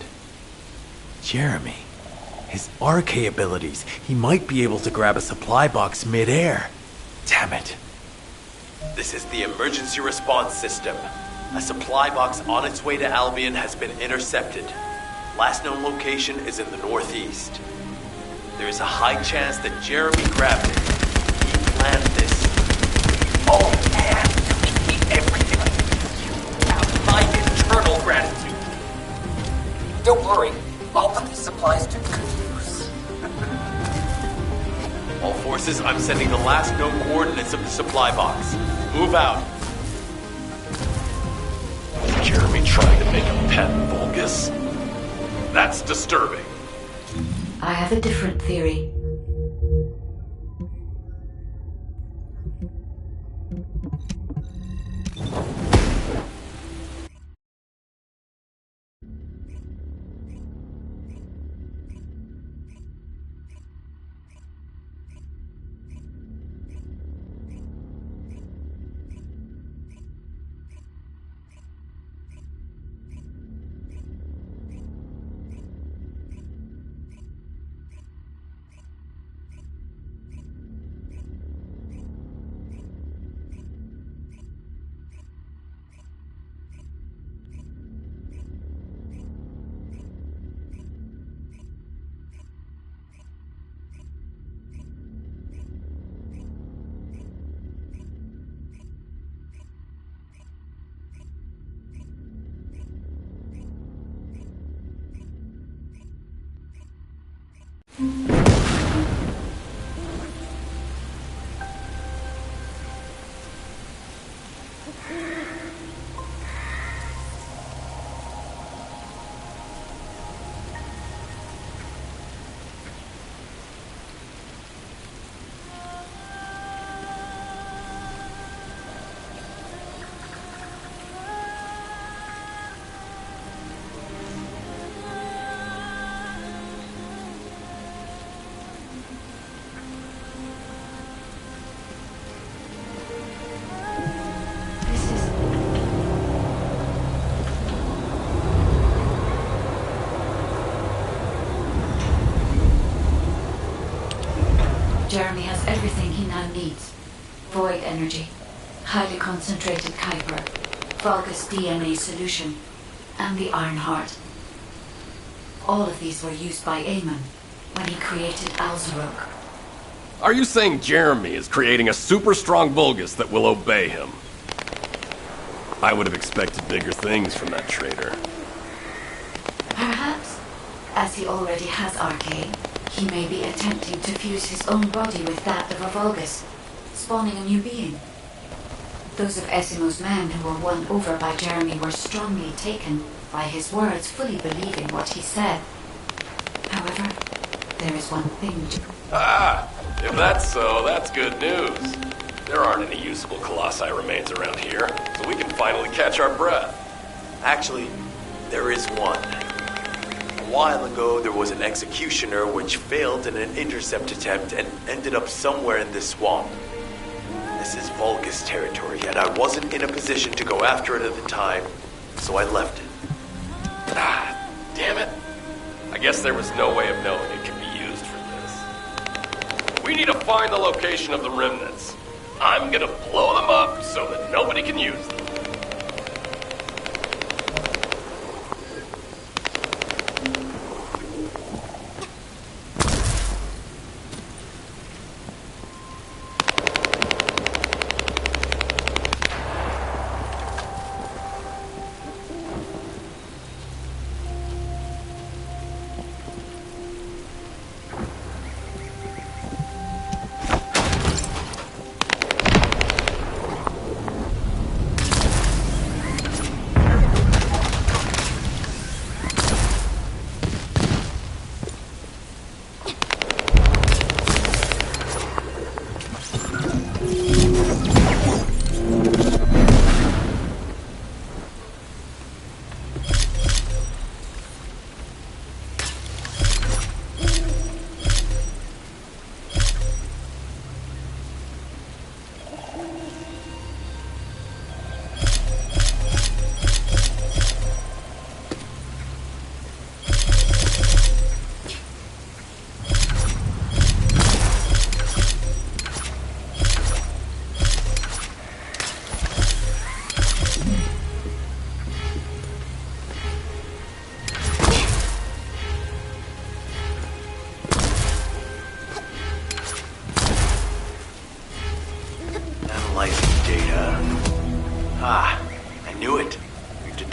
Jeremy. His RK abilities. He might be able to grab a supply box mid-air. Damn it. This is the emergency response system. A supply box on its way to Albion has been intercepted. Last known location is in the northeast. There is a high chance that Jeremy grabbed it. He planned this. Oh, man, you can eat everything. You have my eternal gratitude. Don't worry, I'll put these supplies to good use. All forces, I'm sending the last known coordinates of the supply box. Move out. Jeremy trying to make a pet Vulgus? That's disturbing. I have a different theory. Jeremy has everything he now needs. Void energy, highly concentrated Kuiper, Vulgus DNA solution, and the Iron Heart. All of these were used by Eamon when he created Alzarok. Are you saying Jeremy is creating a super strong Vulgus that will obey him? I would have expected bigger things from that traitor. Perhaps, as he already has RK, he may be attempting to fuse his own body with that of a Vulgus, spawning a new being. Those of Esimo's men who were won over by Jeremy were strongly taken by his words, fully believing what he said. However, there is one thing. Ah! If that's so, that's good news. There aren't any usable Colossi remains around here, so we can finally catch our breath. Actually, there is one. A while ago, there was an executioner which failed in an intercept attempt and ended up somewhere in this swamp. This is Vulgus territory, and I wasn't in a position to go after it at the time, so I left it. Ah, damn it. I guess there was no way of knowing it could be used for this. We need to find the location of the remnants. I'm gonna blow them up so that nobody can use them.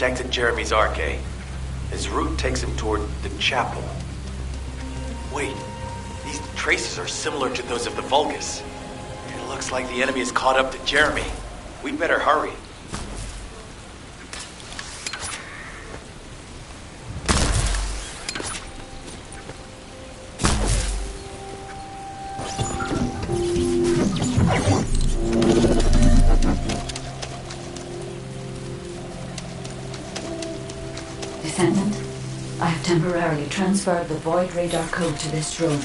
detected Jeremy's arc, eh? His route takes him toward the chapel. Wait, these traces are similar to those of the Vulgus. It looks like the enemy is caught up to Jeremy. We'd better hurry. Descendant, I have temporarily transferred the Void radar code to this drone.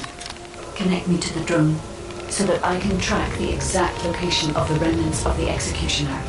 Connect me to the drone so that I can track the exact location of the remnants of the Executioner.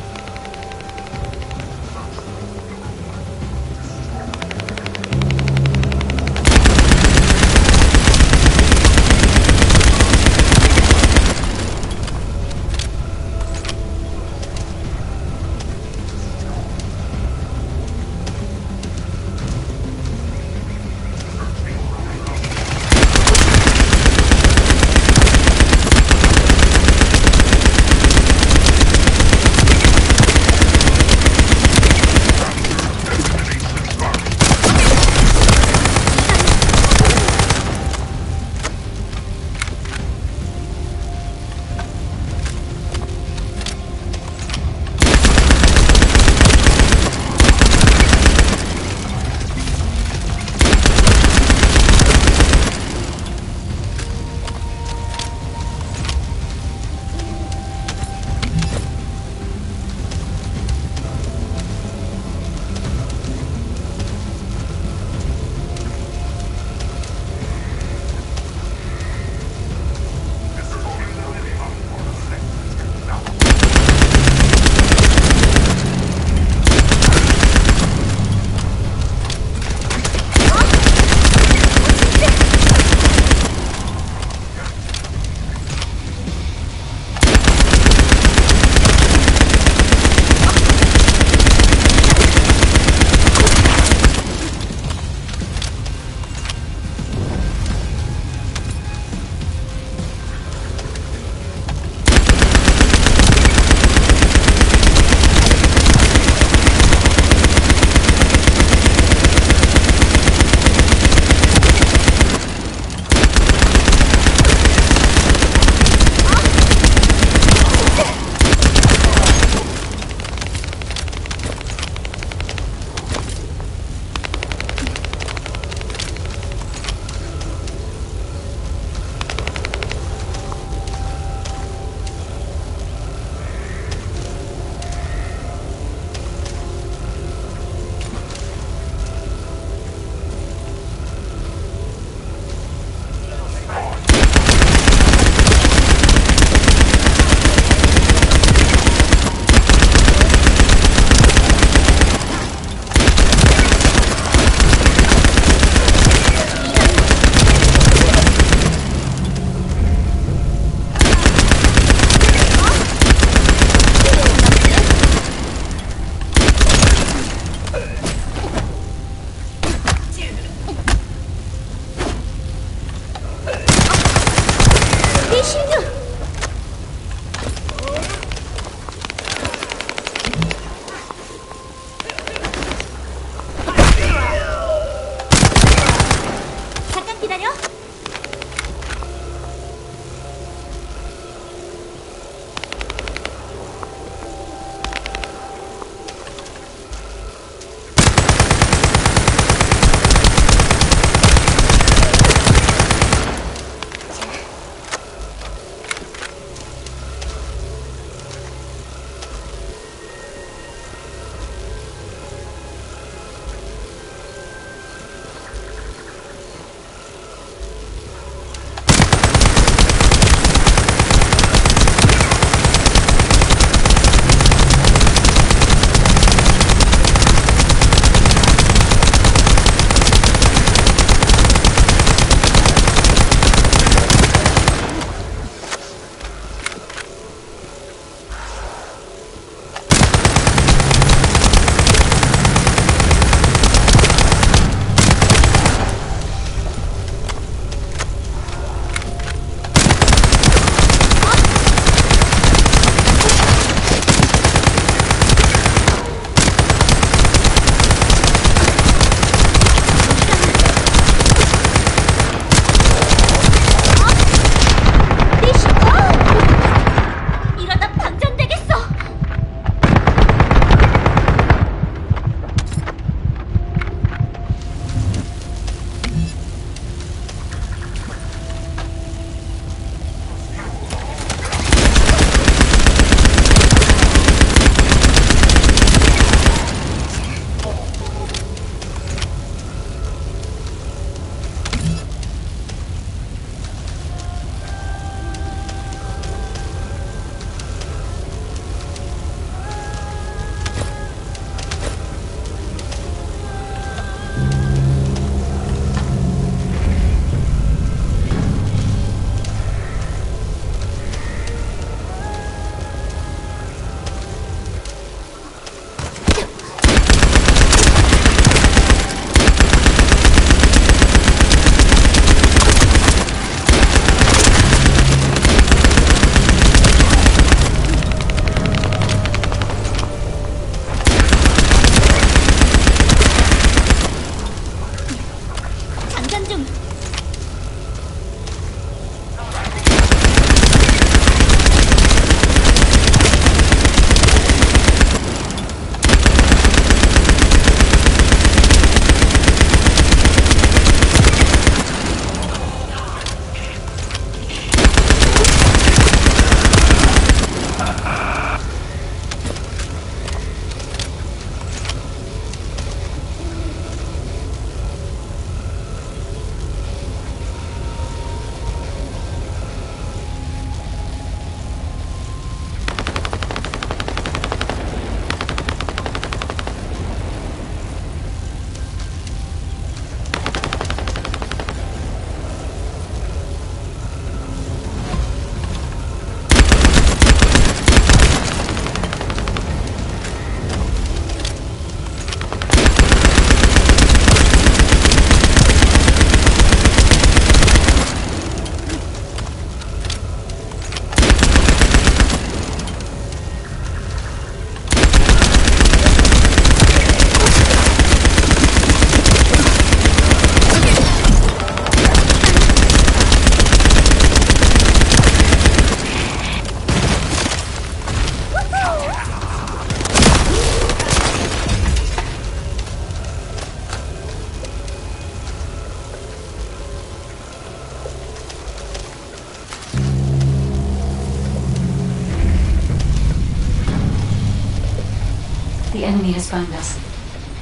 the enemy has found us.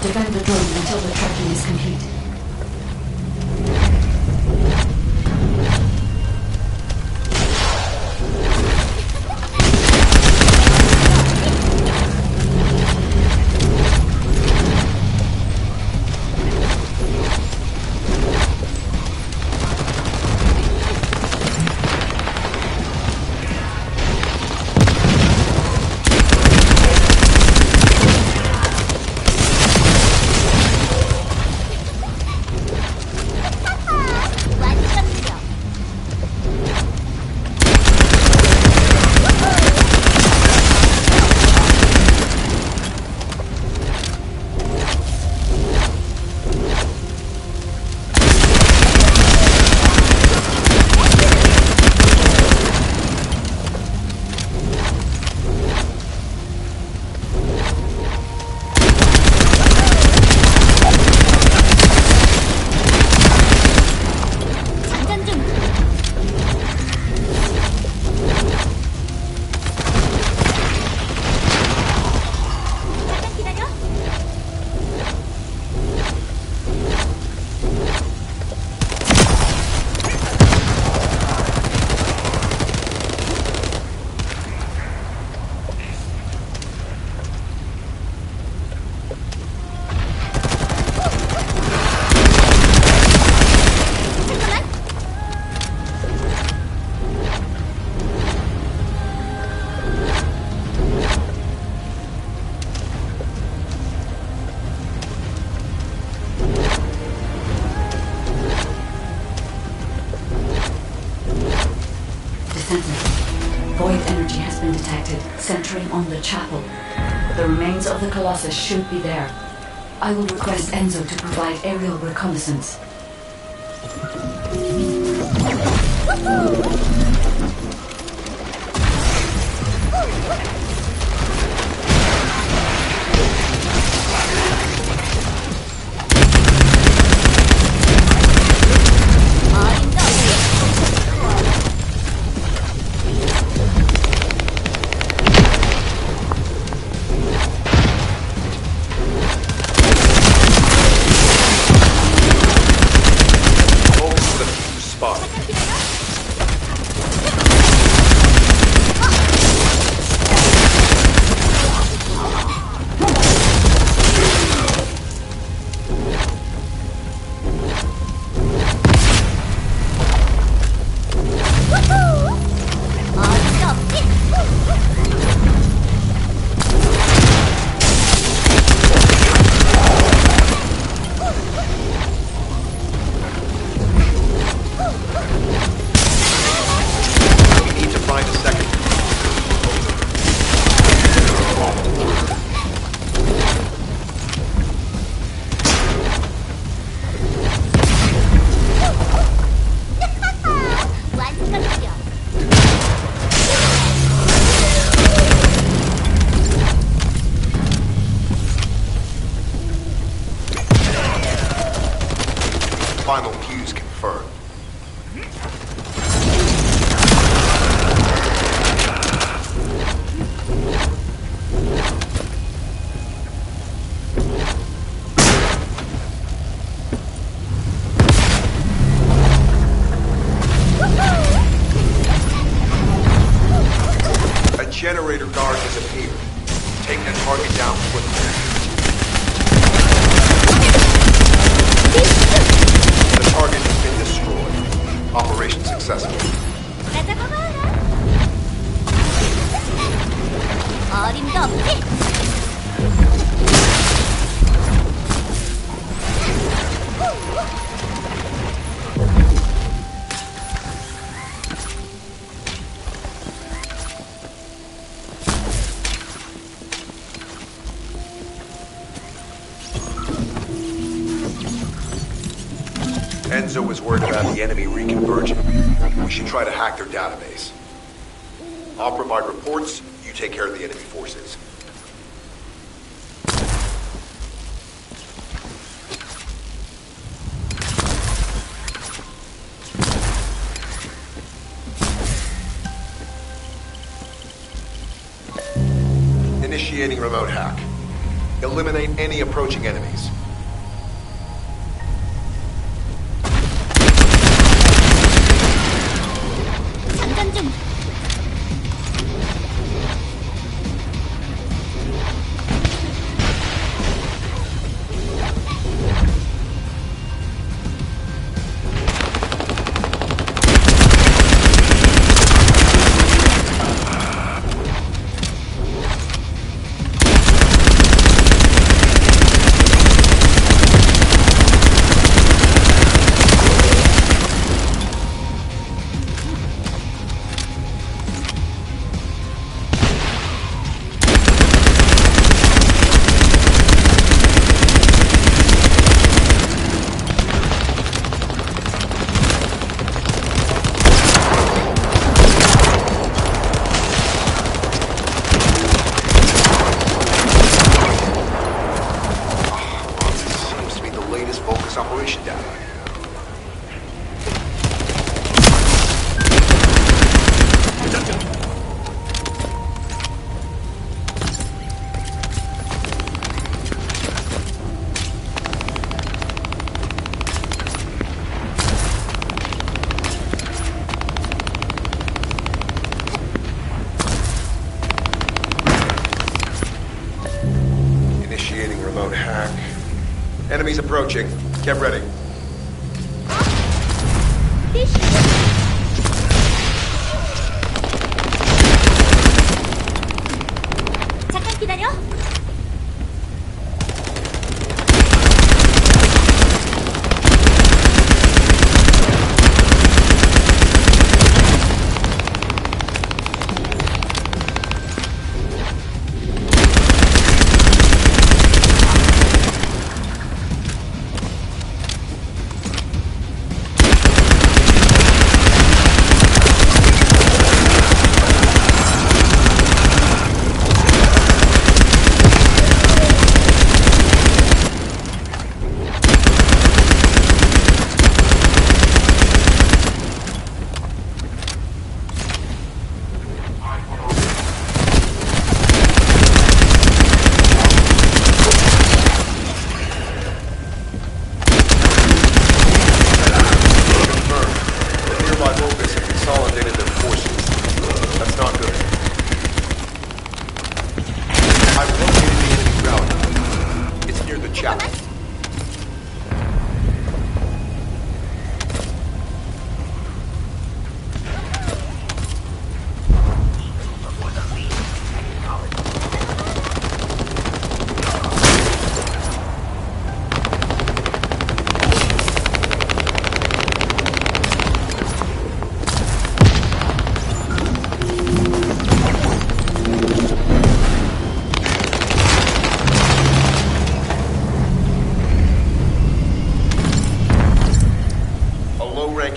Defend the drone until the tracking is complete. Void energy has been detected, centering on the chapel. The remains of the Colossus should be there. I will request Enzo to provide aerial reconnaissance. Final fuse confirmed. A generator guard has appeared. Take the target down quickly. The target has been destroyed. Operation successful. Enzo was worried about the enemy reconverging. We should try to hack their database. I'll provide reports, you take care of the enemy forces. Initiating remote hack. Eliminate any approaching enemies. 장전 중. Operation data. Initiating remote hack. Enemies approaching. Get ready. 잠깐 기다려.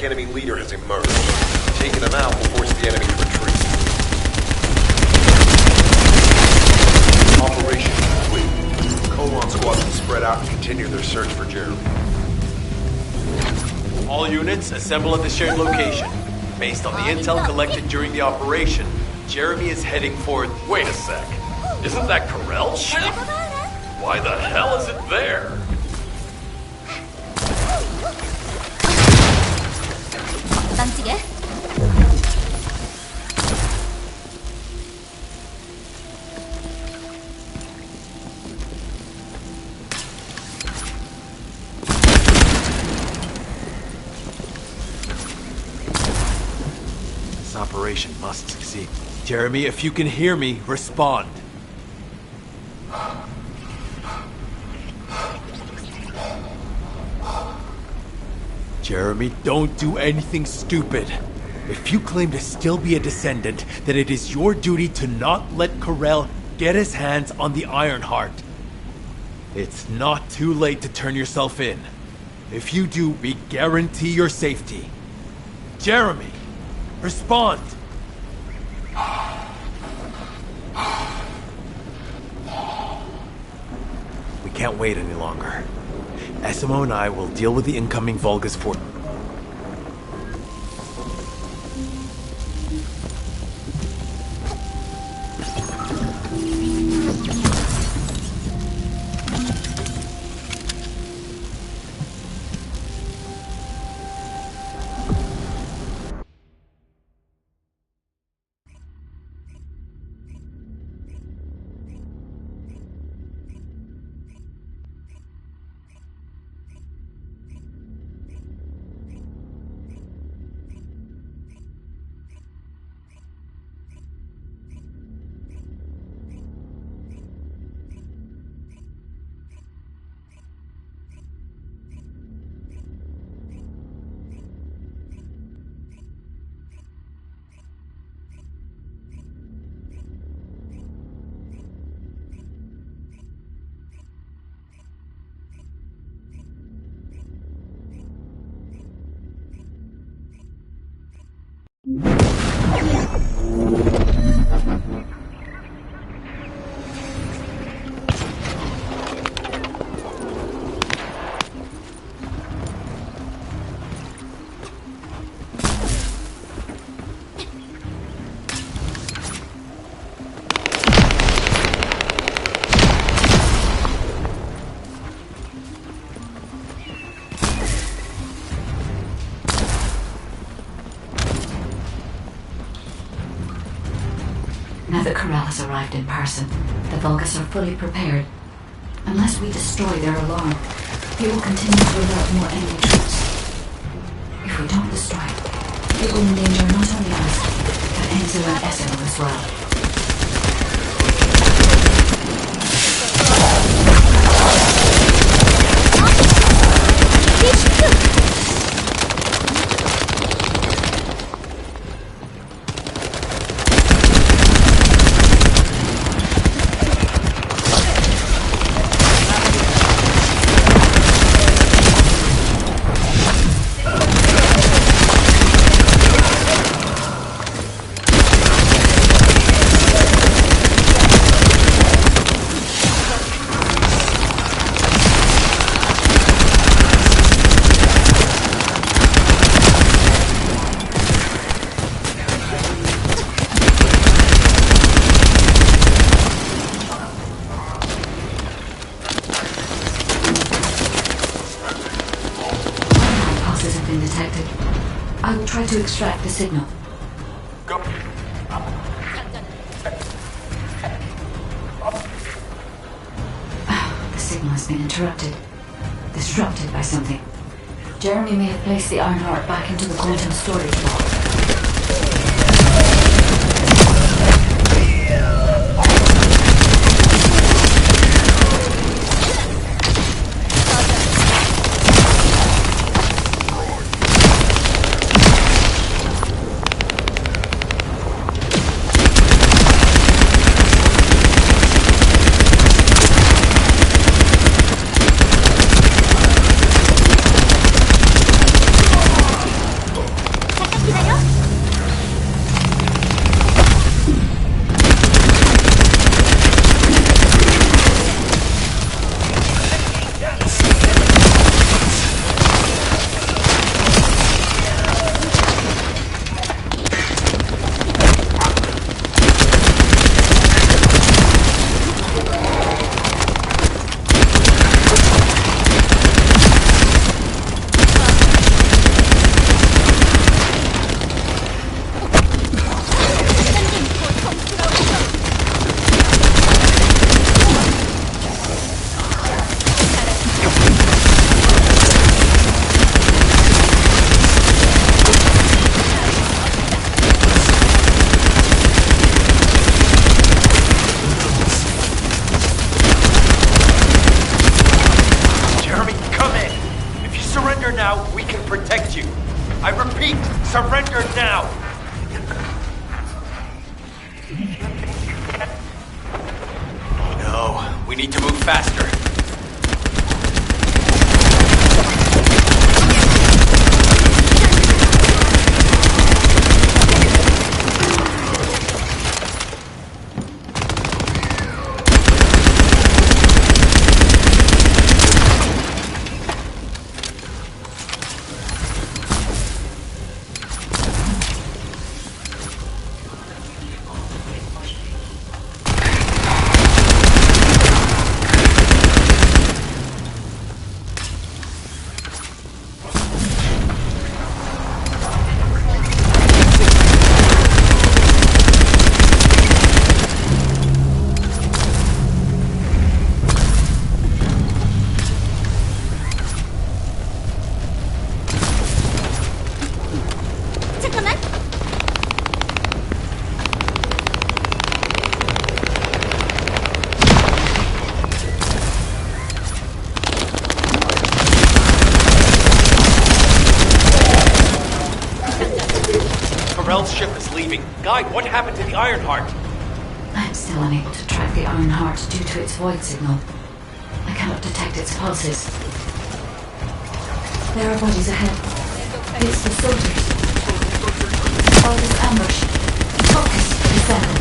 Enemy leader has emerged. Taking them out will force the enemy to retreat. Operation complete. Colon squads will spread out and continue their search for Jeremy. All units, assemble at the shared location. Based on the intel collected during the operation, Jeremy is heading for... Wait a sec. Isn't that Corell's ship? Why the hell is it there? 깜찍해. This operation must succeed. Jeremy, if you can hear me, respond. Jeremy, don't do anything stupid. If you claim to still be a Descendant, then it is your duty to not let Corell get his hands on the Ironheart. It's not too late to turn yourself in. If you do, we guarantee your safety. Jeremy, respond! We can't wait any longer. SMO and I will deal with the incoming Vulgus force. Now that Corral has arrived in person, the Vulgus are fully prepared. Unless we destroy their alarm, it will continue to alert more enemy troops. If we don't destroy it, it will endanger not only us, but Enzo and Esso as well. Detected. I will try to extract the signal. Go. The signal has been interrupted. Disrupted by something. Jeremy may have placed the Ironheart back into the quantum storage vault. Now, we can protect you. I repeat, surrender now! No, we need to move faster. Ship is leaving. Guide, what happened to the Ironheart? I'm still unable to track the Ironheart due to its void signal. I cannot detect its pulses. There are bodies ahead. It's the soldiers. All this ambush. Focus, Descendant.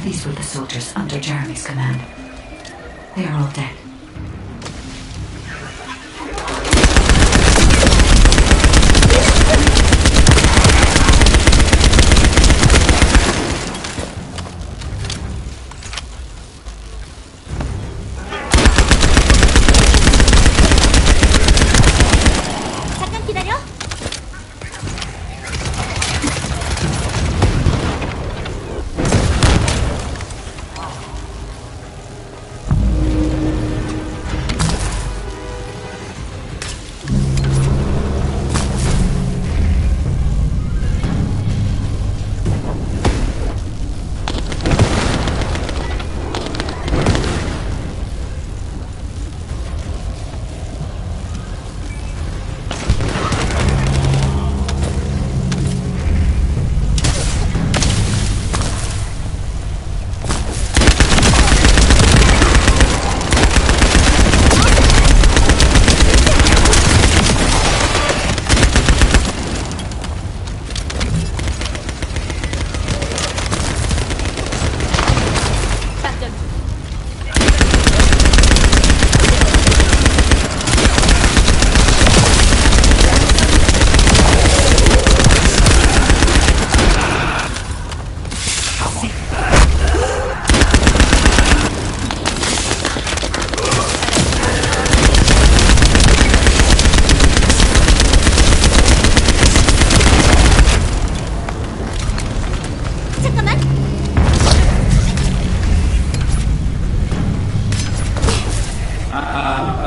These were the soldiers under Jeremy's command. They are all dead.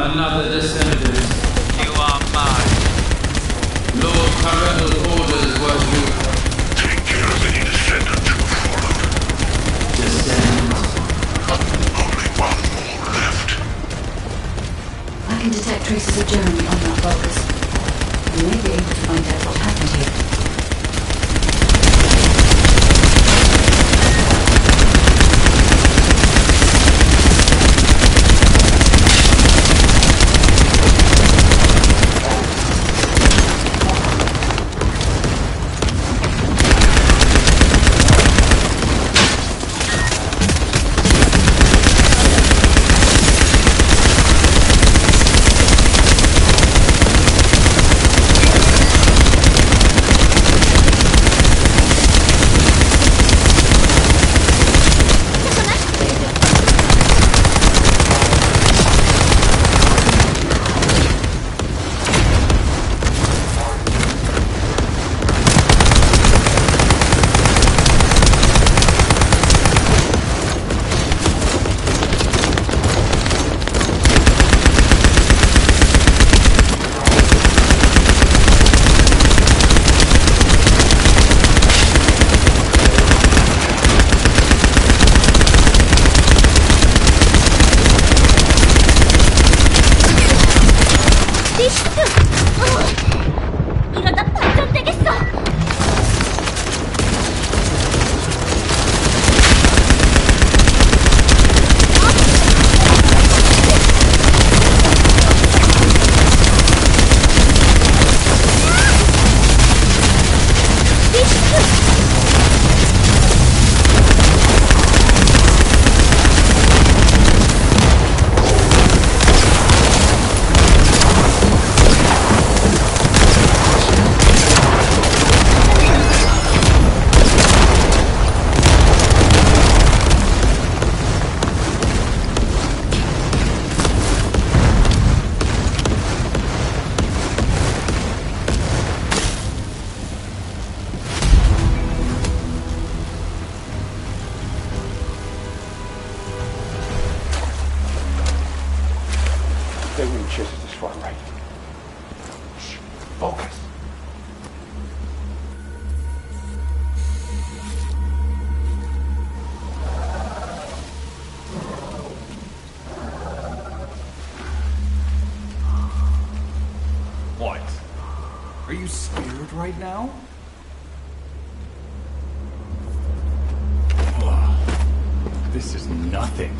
Another Descendant. You are mine. Lord Parental orders were to take care of any Descendant who followed. Descendant. Only one more left. I can detect traces of Jeremy on that focus. We may be able to find out what happened here. They wouldn't chase us this far, right? Shh. Focus. What? Are you scared right now? This is nothing.